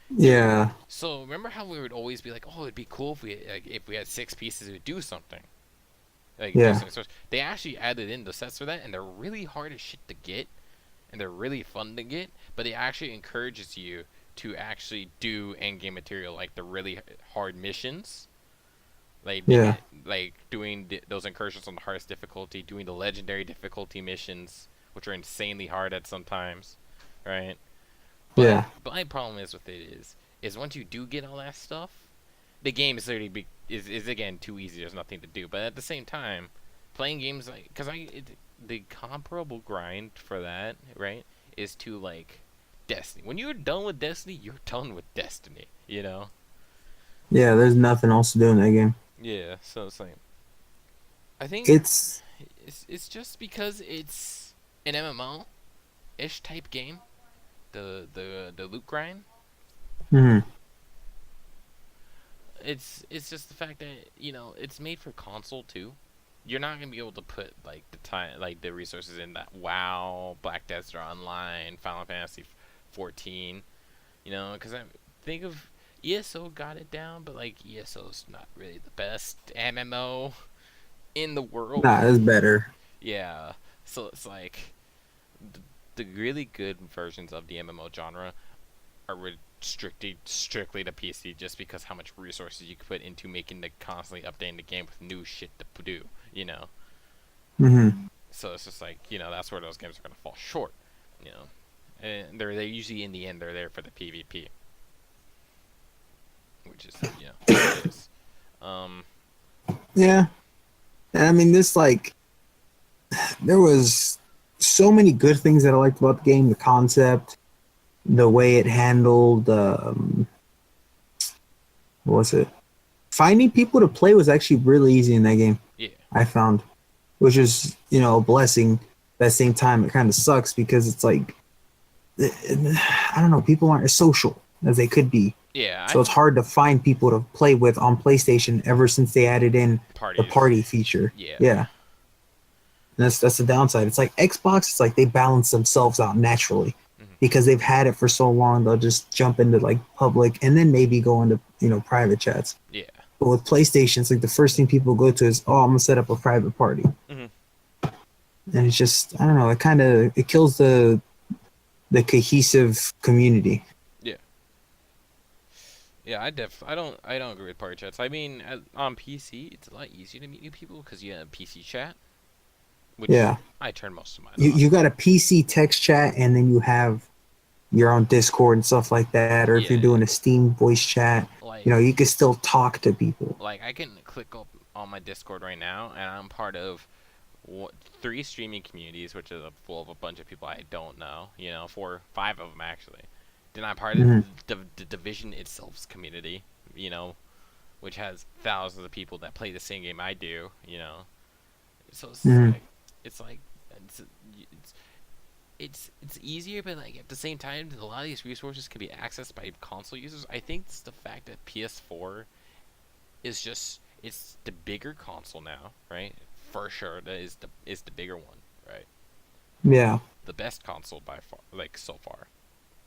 Speaker 1: Dude,
Speaker 3: Yeah.
Speaker 1: so remember how we would always be like, "Oh, it'd be cool if we had six pieces to do something." Like do
Speaker 3: Yeah.
Speaker 1: something. So they actually added in the sets for that, and they're really hard as shit to get, and they're really fun to get. But it actually encourages you to actually do end game material, like the really hard missions,
Speaker 3: Yeah.
Speaker 1: like doing those incursions on the hardest difficulty, doing the legendary difficulty missions, which are insanely hard at sometimes, right? But
Speaker 3: Yeah.
Speaker 1: my problem is with it is once you do get all that stuff, the game is literally is again too easy. There's nothing to do. But at the same time, playing games like the comparable grind for that, right, is to like Destiny. When you're done with Destiny, you're done with Destiny. You know?
Speaker 3: Yeah. There's nothing else to do in that game.
Speaker 1: Yeah. So it's like I think
Speaker 3: It's.
Speaker 1: it's just because it's an MMO ish type game. The loot grind.
Speaker 3: Mhm.
Speaker 1: It's just the fact that it's made for console too. You're not gonna be able to put like the time, like the resources in that WoW, Black Desert Online, Final Fantasy 14. Because I think of ESO got it down, but like ESO's not really the best MMO in the world.
Speaker 3: Nah, it's better.
Speaker 1: Yeah, so it's like the really good versions of the MMO genre are strictly to PC, just because how much resources you could put into making the constantly updating the game with new shit to do, you know.
Speaker 3: Mm-hmm.
Speaker 1: So it's just like, that's where those games are gonna fall short, you know. And they're usually in the end they're there for the PvP, which is what it is. Um,
Speaker 3: Yeah. And I mean, there was so many good things that I liked about the game. The concept, the way it handled, what was it? Finding people to play was actually really easy in that game.
Speaker 1: yeah,
Speaker 3: I found, which is, a blessing. At the same time, it kind of sucks because it's like, I don't know, people aren't as social as they could be.
Speaker 1: yeah.
Speaker 3: So it's hard to find people to play with on PlayStation ever since they added in the
Speaker 1: Parties.
Speaker 3: party feature.
Speaker 1: Yeah.
Speaker 3: Yeah. And that's the downside. It's like Xbox, it's like they balance themselves out naturally
Speaker 1: Mhm.
Speaker 3: because they've had it for so long. They'll just jump into like public and then maybe go into, private chats.
Speaker 1: Yeah.
Speaker 3: But with PlayStation, it's like the first thing people go to is, oh, I'm gonna set up a private party.
Speaker 1: Mhm.
Speaker 3: And it's just, I don't know, it kills the cohesive community.
Speaker 1: Yeah. Yeah, I don't agree with party chats. I mean, on PC, it's a lot easier to meet new people because you have PC chat, which
Speaker 3: Yeah.
Speaker 1: I turn most of mine
Speaker 3: You
Speaker 1: on.
Speaker 3: you got a PC text chat and then you have your own Discord and stuff like that, or if you're
Speaker 1: Yeah.
Speaker 3: doing a Steam voice chat,
Speaker 1: Like,
Speaker 3: you can still talk to people.
Speaker 1: like I can click up on my Discord right now, and I'm part of 3 streaming communities, which is full of a bunch of people I don't know. 4, 5 of them actually. Then I'm part of
Speaker 3: Mhm.
Speaker 1: the Division itself's community, which has thousands of people that play the same game I do. So
Speaker 3: Mhm.
Speaker 1: it's like it's it's it's easier, but like at the same time, a lot of these resources can be accessed by console users. I think it's the fact that PS4 is just it's the bigger console now, right? For sure, that is the bigger one, right?
Speaker 3: Yeah.
Speaker 1: The best console by far, like so far,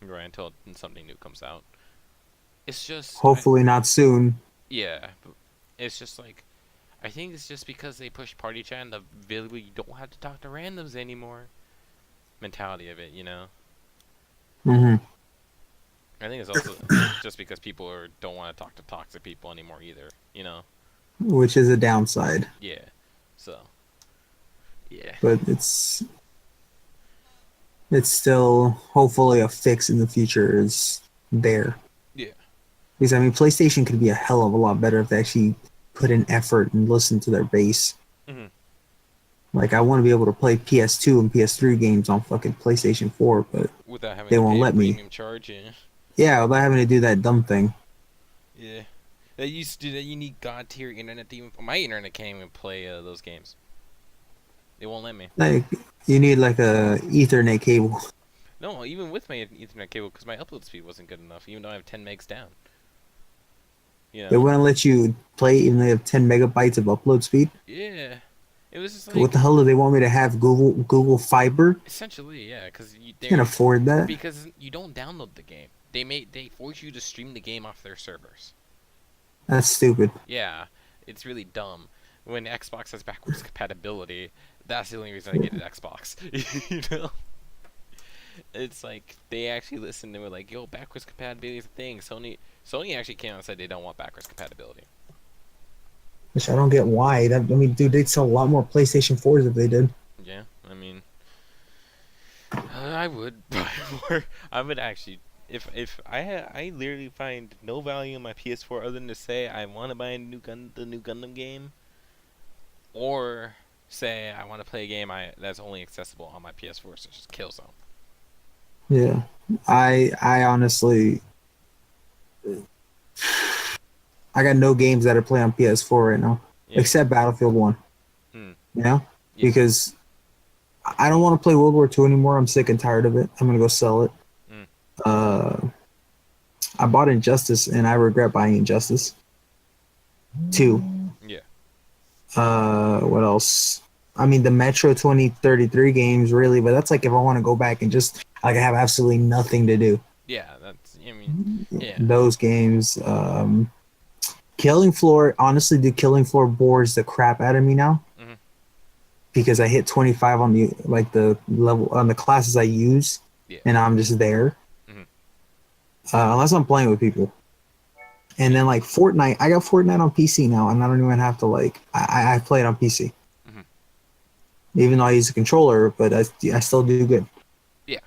Speaker 1: right? Until something new comes out. It's just,
Speaker 3: Hopefully not soon.
Speaker 1: yeah, it's just like I think it's just because they push party chat and the really you don't have to talk to randoms anymore mentality of it.
Speaker 3: Hmm.
Speaker 1: I think it's also just because people don't want to talk to toxic people anymore either.
Speaker 3: Which is a downside,
Speaker 1: Yeah. So, yeah.
Speaker 3: but it's still hopefully a fix in the future is there.
Speaker 1: Yeah.
Speaker 3: Because I mean, PlayStation could be a hell of a lot better if they actually put in effort and listen to their base.
Speaker 1: Mhm.
Speaker 3: Like I want to be able to play PS2 and PS3 games on fucking PlayStation 4, but
Speaker 1: Without having
Speaker 3: they
Speaker 1: to
Speaker 3: won't
Speaker 1: pay a
Speaker 3: let me.
Speaker 1: premium charge, yeah.
Speaker 3: Yeah, without having to do that dumb thing.
Speaker 1: Yeah. That used to that you need god tier internet to even my internet can't even play those games. They won't let me.
Speaker 3: Like you need like a Ethernet cable.
Speaker 1: No, even with my Ethernet cable, because my upload speed wasn't good enough, even though I have 10 megs down.
Speaker 3: They wouldn't let you play even though you have 10 megabytes of upload speed.
Speaker 1: Yeah. It was just
Speaker 3: What
Speaker 1: like
Speaker 3: the hell do they want me to have? Google Fiber?
Speaker 1: essentially, yeah, because
Speaker 3: Can't afford that.
Speaker 1: because you don't download the game. They force you to stream the game off their servers.
Speaker 3: That's stupid.
Speaker 1: Yeah, it's really dumb. When Xbox has backwards compatibility, that's the only reason I get an Xbox. you know? It's like they actually listened and were like, "Yo, backwards compatibility is a thing." Sony actually came out and said they don't want backwards compatibility.
Speaker 3: Which I don't get why. I mean, dude, they'd sell a lot more PlayStation 4s if they did.
Speaker 1: Yeah, I mean, I would buy more. I would actually, if I literally find no value in my PS4 other than to say I want to buy the new Gundam game, or say I want to play a game that's only accessible on my PS4, such as Killzone.
Speaker 3: Yeah. I honestly I got no games that I play on PS4 right now.
Speaker 1: Yeah.
Speaker 3: Except Battlefield 1.
Speaker 1: Hmm.
Speaker 3: Yeah?
Speaker 1: Yeah.
Speaker 3: Because I don't want to play World War II anymore. I'm sick and tired of it. I'm gonna go sell it.
Speaker 1: Mm.
Speaker 3: I bought Injustice and I regret buying Injustice 2.
Speaker 1: Yeah.
Speaker 3: What else? I mean the Metro 2033 games really, but that's like if I want to go back and just like I have absolutely nothing to do.
Speaker 1: Yeah, that's. I mean, yeah.
Speaker 3: Those games. Killing Floor, honestly, the Killing Floor bores the crap out of me now.
Speaker 1: Mhm.
Speaker 3: Because I hit 25 on the level on the classes I use,
Speaker 1: Yeah.
Speaker 3: and I'm just there.
Speaker 1: Mhm.
Speaker 3: unless I'm playing with people. And then like Fortnite, I got Fortnite on PC now, and I don't even have to like. I play it on PC,
Speaker 1: Hmm.
Speaker 3: even though I use a controller, but I still do good.
Speaker 1: Yeah.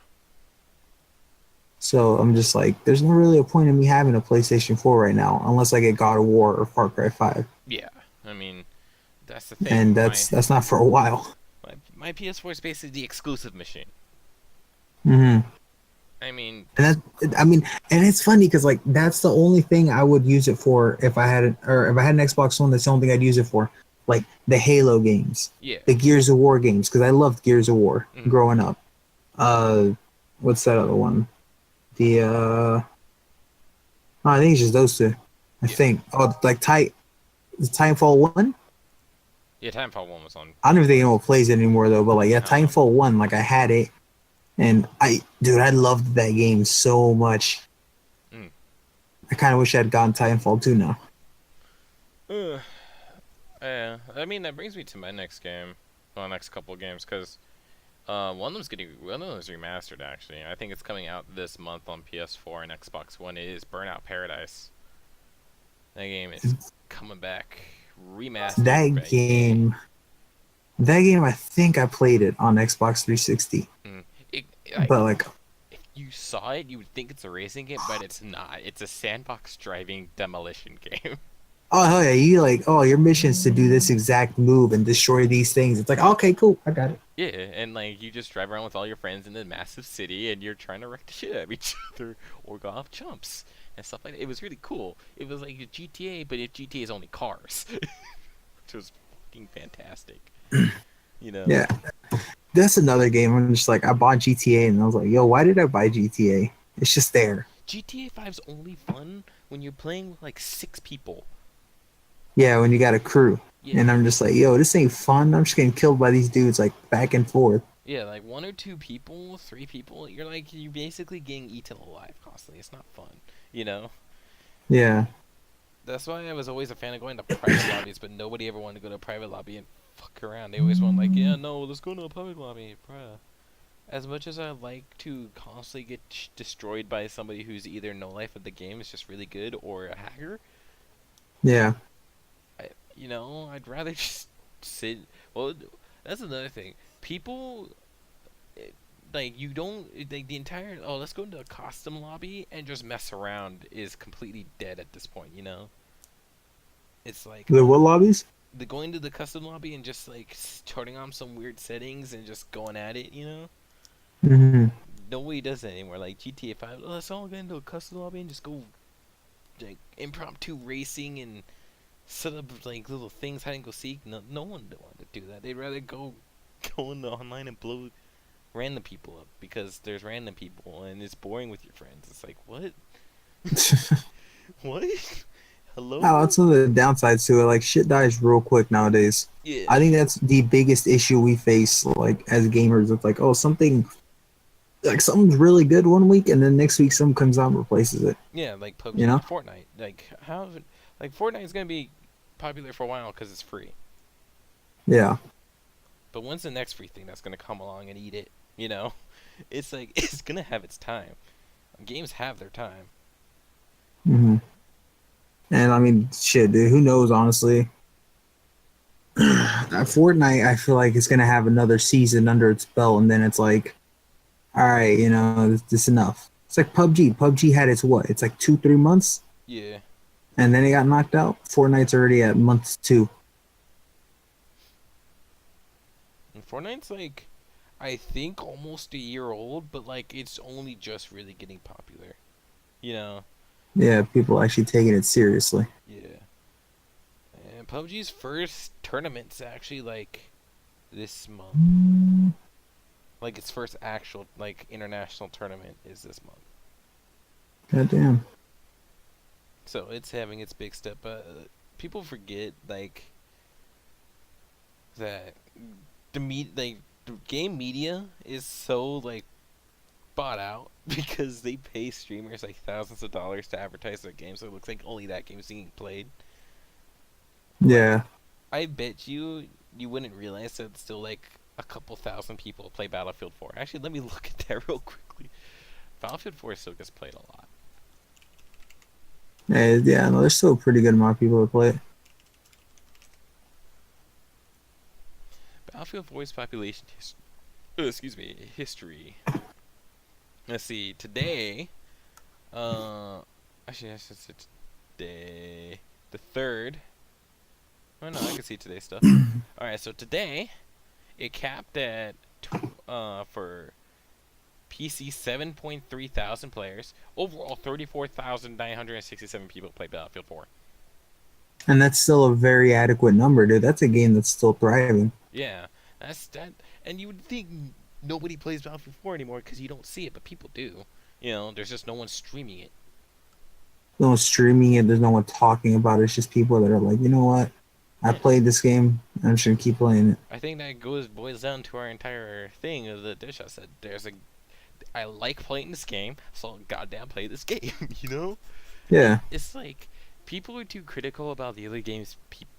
Speaker 3: So I'm just like, there's not really a point in me having a PlayStation 4 right now, unless I get God of War or Far Cry 5,
Speaker 1: Yeah. I mean, that's the thing.
Speaker 3: and that's not for a while.
Speaker 1: My PS4 is basically the exclusive machine.
Speaker 3: Hmm.
Speaker 1: I mean,
Speaker 3: And that, I mean, and it's funny because like that's the only thing I would use it for if I had it, or if I had an Xbox One. That's the only thing I'd use it for, like the Halo games,
Speaker 1: yeah.
Speaker 3: the Gears of War games, because I loved Gears of War
Speaker 1: Mhm.
Speaker 3: growing up. Uh, what's that other one? The I think it's just those two. I
Speaker 1: Yeah.
Speaker 3: think. Oh, like Titanfall 1.
Speaker 1: Yeah, Timefall 1 was on
Speaker 3: I don't even think
Speaker 1: PS4.
Speaker 3: anyone plays it anymore though. But like, yeah,
Speaker 1: No.
Speaker 3: Titanfall 1. Like I had it, and I loved that game so much.
Speaker 1: Mm.
Speaker 3: I kind of wish I'd gotten Titanfall 2 now.
Speaker 1: Yeah. I mean, that brings me to my next game. Well, next couple of games, because one of them's remastered actually. I think it's coming out this month on PS4 and Xbox One. It is Burnout Paradise. That game is coming back remastered.
Speaker 3: That game, that game, I think I played it on Xbox 360,
Speaker 1: Mm. It, like,
Speaker 3: but like,
Speaker 1: if you saw it, you would think it's a racing game, but it's not. It's a sandbox driving demolition game.
Speaker 3: oh hell yeah, you like, oh, your mission is to do this exact move and destroy these things. It's like, okay, cool, I got it.
Speaker 1: Yeah, and like you just drive around with all your friends in a massive city, and you're trying to wreck the shit out of each other or go off jumps and stuff like that. It was really cool. It was like a GTA, but if GTA is only cars, which was fucking fantastic. You know,
Speaker 3: Yeah, that's another game. I'm just like, I bought GTA and I was like, yo, why did I buy GTA? It's just there.
Speaker 1: GTA 5's only fun when you're playing with like 6 people.
Speaker 3: Yeah, when you got a crew.
Speaker 1: Yeah,
Speaker 3: And I'm just like, yo, this ain't fun. I'm just getting killed by these dudes like back and forth.
Speaker 1: yeah, like 1 or 2 people, 3 people. You're basically getting eaten alive constantly. It's not fun. You know.
Speaker 3: Yeah.
Speaker 1: That's why I was always a fan of going to private lobbies, but nobody ever wanted to go to a private lobby and fuck around. They always want like, yeah, no, let's go to a public lobby, bruh. As much as I like to constantly get destroyed by somebody who's either no life of the game is just really good or a hacker,
Speaker 3: Yeah.
Speaker 1: I'd rather just sit. Well, that's another thing. People eh, like you don't like the entire. Oh, let's go into a custom lobby and just mess around is completely dead at this point. It's like
Speaker 3: The what lobbies?
Speaker 1: the going to the custom lobby and just like turning on some weird settings and just going at it.
Speaker 3: Hmm.
Speaker 1: Nobody does that anymore. Like GTA 5, let's all get into a custom lobby and just go like impromptu racing and set up like little things hide and go seek. No one wanted to do that. They'd rather go into online and blow random people up because there's random people and it's boring with your friends. It's like what? What? Hello?
Speaker 3: Oh, that's one of the downsides to it. Like shit dies real quick nowadays.
Speaker 1: Yeah.
Speaker 3: I think that's the biggest issue we face, like as gamers. It's like, oh, something's really good one week, and then next week something comes out and replaces it.
Speaker 1: Yeah, like PUBG
Speaker 3: You know?
Speaker 1: and Fortnite. Like how? Like Fortnite's gonna be popular for a while because it's free.
Speaker 3: Yeah.
Speaker 1: But when's the next free thing that's gonna come along and eat it? It's like it's gonna have its time. Games have their time.
Speaker 3: Hmm. And I mean, shit, dude. Who knows? Honestly, Fortnite, I feel like it's gonna have another season under its belt, and then it's like, all right, this enough. It's like PUBG. PUBG had its what? It's like 2-3 months,
Speaker 1: Yeah.
Speaker 3: and then it got knocked out. Fortnite's already at month 2.
Speaker 1: And Fortnite's like, I think almost a year old, but like it's only just really getting popular. You know?
Speaker 3: Yeah, people actually taking it seriously.
Speaker 1: Yeah. And PUBG's first tournament's actually like this month. Like its first actual like international tournament is this month.
Speaker 3: Goddamn.
Speaker 1: So it's having its big step. People forget like that the game media is so like bought out because they pay streamers like thousands of dollars to advertise their game, so it looks like only that game's being played.
Speaker 3: Yeah.
Speaker 1: I bet you wouldn't realize that still like a couple thousand people play Battlefield 4. Actually, let me look at that real quickly. Battlefield 4 still gets played a lot.
Speaker 3: Yeah, no, there's still a pretty good amount of people that play it.
Speaker 1: Battlefield 4's population excuse me, history. Let's see. Today, uh, actually, I should say today, the third. Oh no, I can see today's stuff. All right, so today it capped at for PC 7.3 thousand players. Overall, 34,967 people play Battlefield 4.
Speaker 3: And that's still a very adequate number, dude. That's a game that's still thriving.
Speaker 1: Yeah, that's that. And you would think nobody plays Battlefield 4 anymore because you don't see it, but people do. You know, there's just no one streaming it.
Speaker 3: No one's streaming it. There's no one talking about it. It's just people that are like, you know what? I
Speaker 1: Yeah.
Speaker 3: played this game. I'm just gonna keep playing it.
Speaker 1: I think that boils down to our entire thing of the dish. I said I like playing this game, so goddamn play this game. You know,
Speaker 3: Yeah.
Speaker 1: it's like people are too critical about the other games,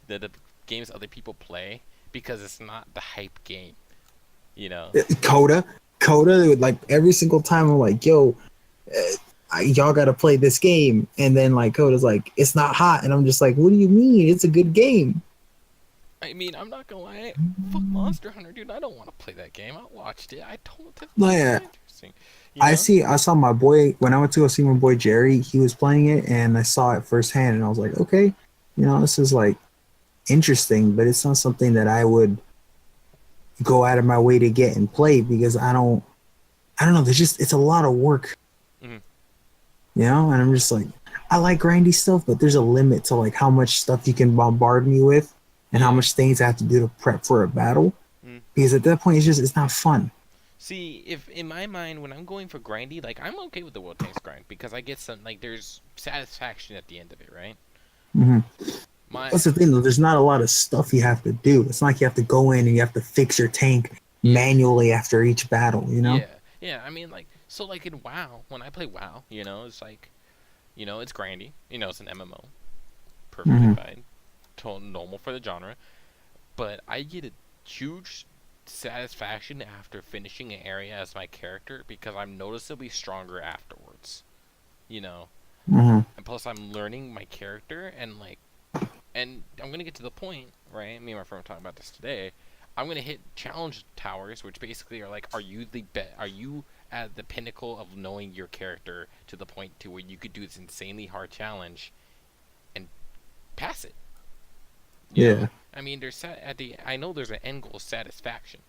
Speaker 1: the games other people play because it's not the hype game. You know.
Speaker 3: Coda, Coda. Like every single time, I'm like, yo, y'all got to play this game, and then like Coda's like, it's not hot, and I'm just like, what do you mean? It's a good game.
Speaker 1: I mean, I'm not gonna lie. Fuck Monster Hunter, dude. I don't want to play that game. I watched it. I don't think
Speaker 3: No,
Speaker 1: it's
Speaker 3: yeah.
Speaker 1: interesting. You know?
Speaker 3: I saw my boy when I went to go see my boy Jerry. He was playing it, and I saw it firsthand, and I was like, okay, this is like interesting, but it's not something that I would go out of my way to get and play because I don't know. There's just it's a lot of work,
Speaker 1: Mhm.
Speaker 3: and I'm just like, I like grindy stuff, but there's a limit to like how much stuff you can bombard me with, and how much things I have to do to prep for a battle.
Speaker 1: Mm.
Speaker 3: Because at that point, it's not fun.
Speaker 1: See, if in my mind, when I'm going for grindy, like I'm okay with the World Tanks grind because I get some like there's satisfaction at the end of it, right?
Speaker 3: Hmm.
Speaker 1: My
Speaker 3: That's the thing, though. There's not a lot of stuff you have to do. It's not like you have to go in and you have to fix your tank manually after each battle.
Speaker 1: yeah. I mean, like so, like in WoW, when I play WoW, it's like, it's grindy. It's an MMO, perfectly
Speaker 3: Hmm.
Speaker 1: fine, normal for the genre. But I get a huge satisfaction after finishing an area as my character because I'm noticeably stronger afterwards. You know,
Speaker 3: Hmm.
Speaker 1: and plus I'm learning my character and I'm gonna get to the point, right? Me and my friend were talking about this today. I'm gonna hit challenge towers, which basically are like, are you Are you at the pinnacle of knowing your character to the point to where you could do this insanely hard challenge and pass it? You
Speaker 3: Yeah.
Speaker 1: know, I mean, I know there's an end goal satisfaction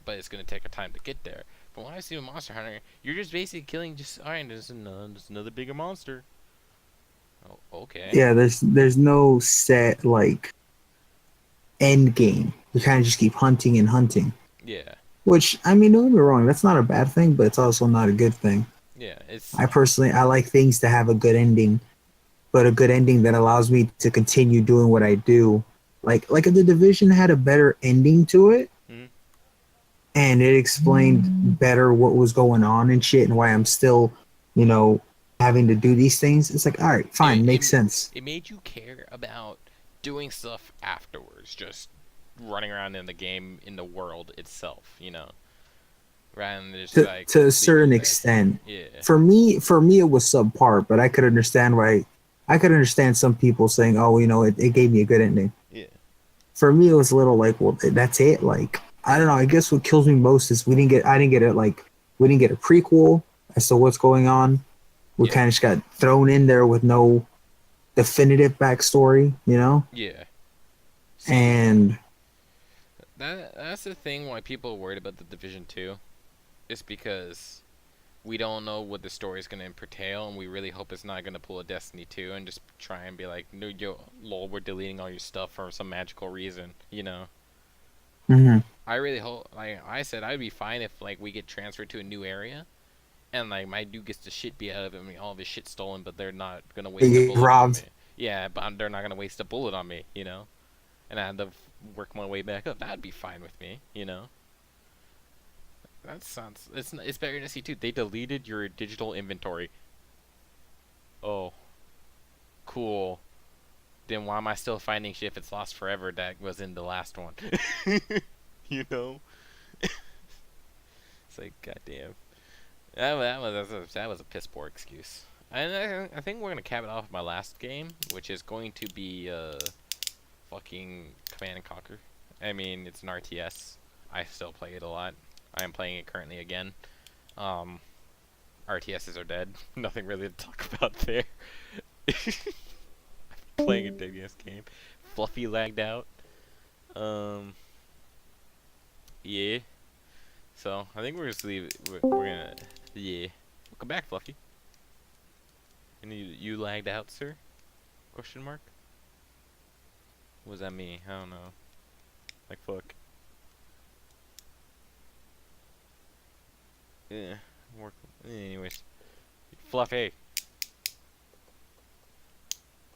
Speaker 1: but it's gonna take a time to get there. But when I see a Monster Hunter, you're just basically killing all right. There's another bigger monster. Oh, okay.
Speaker 3: Yeah, there's no set like end game. You kind of just keep hunting and hunting.
Speaker 1: Yeah,
Speaker 3: Which I mean, don't get me wrong, that's not a bad thing, but it's also not a good thing.
Speaker 1: yeah. It's
Speaker 3: I like things to have a good ending, but a good ending that allows me to continue doing what I do. Like if the division had a better ending to it,
Speaker 1: mhm.
Speaker 3: and it explained better what was going on and shit, and why I'm still, you know, having to do these things. It's like, all right, fine, makes sense.
Speaker 1: It made you care about doing stuff afterwards, just running around in the game in the world itself, rather than just like
Speaker 3: To a
Speaker 1: leaving
Speaker 3: certain
Speaker 1: it there.
Speaker 3: extent.
Speaker 1: Yeah,
Speaker 3: For me, it was subpar, but I could understand why. I could understand some people saying, "Oh, it gave me a good ending."
Speaker 1: yeah,
Speaker 3: For me, it was a little like, "Well, that's it." Like, I don't know. I guess what kills me most is I didn't get it. Like, we didn't get a prequel as to what's going on. We
Speaker 1: yeah,
Speaker 3: kind of just got thrown in there with no definitive backstory,
Speaker 1: yeah. See,
Speaker 3: and
Speaker 1: that's the thing why people are worried about the Division 2. Is because we don't know what the story is going to entail, and we really hope it's not going to pull a Destiny 2 and just try and be like, no, lol, we're deleting all your stuff for some magical reason.
Speaker 3: mhm.
Speaker 1: I really hope, like I said, I'd be fine if like we get transferred to a new area, and like my dude gets the shit beat out of him, all of his shit stolen, but they're not gonna
Speaker 3: They
Speaker 1: waste a
Speaker 3: get
Speaker 1: bullet on me.
Speaker 3: robbed.
Speaker 1: Yeah, but they're not gonna waste a bullet on me. And I had to work my way back up. That'd be fine with me. That sounds. It's better to see too. They deleted your digital inventory. Oh, cool. Then why am I still finding shit if it's lost forever that was in the last one? you know? It's like, goddamn. That was a piss poor excuse. And I think we're gonna cap it off with my last game, which is going to be fucking Command and Conquer. I mean, it's an RTS. I still play it a lot. I am playing it currently again. Um, RTSs are dead. Nothing really to talk about there. Playing a dead ass game. Fluffy lagged out. Um, yeah. So I think we're gonna leave. We're gonna, yeah. Welcome back, Fluffy. And you lagged out, sir? Question mark. What does that mean? I don't know. Like fuck. Yeah. Work. Anyways, Fluffy.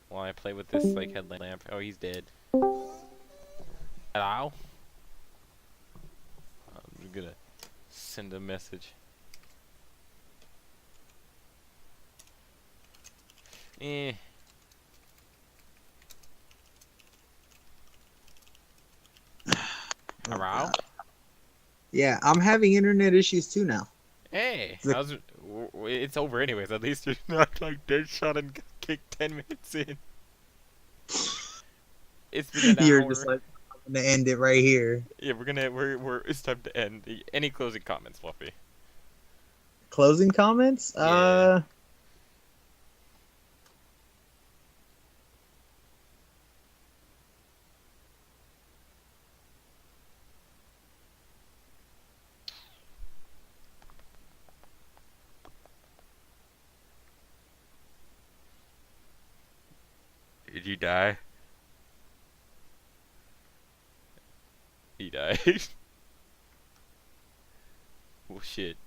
Speaker 1: While I play with this like headlamp lamp. Oh, he's dead. Hello. I'm gonna send a message. Eh. Hello.
Speaker 4: Yeah, I'm having internet issues too now.
Speaker 1: Hey,
Speaker 4: The-
Speaker 1: how's it? It's over anyways. At least you're not like dead shot and got kicked 10 minutes in. It's been an
Speaker 4: You're
Speaker 1: hour.
Speaker 4: just like, I'm gonna end it right here.
Speaker 1: Yeah, we're it's time to end. Any closing comments, Fluffy?
Speaker 4: Closing comments?
Speaker 1: Yeah. Did you die? He died. Well, shit.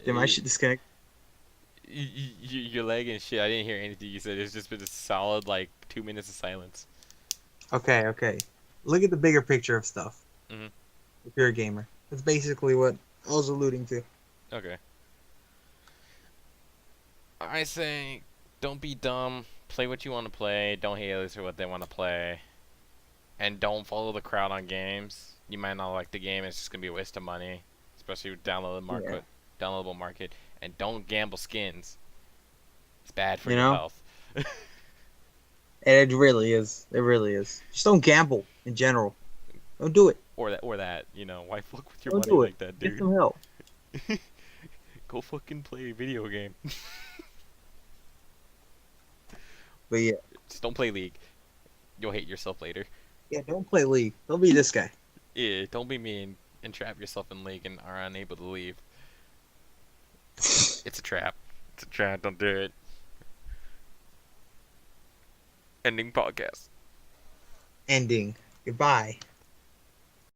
Speaker 4: Damn, I should disconnect.
Speaker 1: Your leg and shit. I didn't hear anything you said. It's just been a solid like 2 minutes of silence.
Speaker 4: Okay. Look at the bigger picture of stuff.
Speaker 1: Mhm.
Speaker 4: If you're a gamer. That's basically what I was alluding to.
Speaker 1: Okay. I say, don't be dumb. Play what you want to play. Don't hate others for what they want to play. And don't follow the crowd on games. You might not like the game. It's just gonna be a waste of money, especially with downloadable market. And don't gamble skins. It's bad for
Speaker 4: You
Speaker 1: your
Speaker 4: know?
Speaker 1: health.
Speaker 4: And it really is. It really is. Just don't gamble in general. Don't do it.
Speaker 1: Or that. You know, why fuck with your
Speaker 4: Don't
Speaker 1: money
Speaker 4: do it.
Speaker 1: like that,
Speaker 4: Get
Speaker 1: dude?
Speaker 4: some help.
Speaker 1: Go fucking play a video game.
Speaker 4: But yeah.
Speaker 1: Just don't play League. You'll hate yourself later.
Speaker 4: Yeah, don't play League. Don't be this guy.
Speaker 1: Yeah, don't be mean and trap yourself in League and are unable to leave. It's a trap. It's a trap. Don't do it. Ending podcast.
Speaker 4: Ending. Goodbye.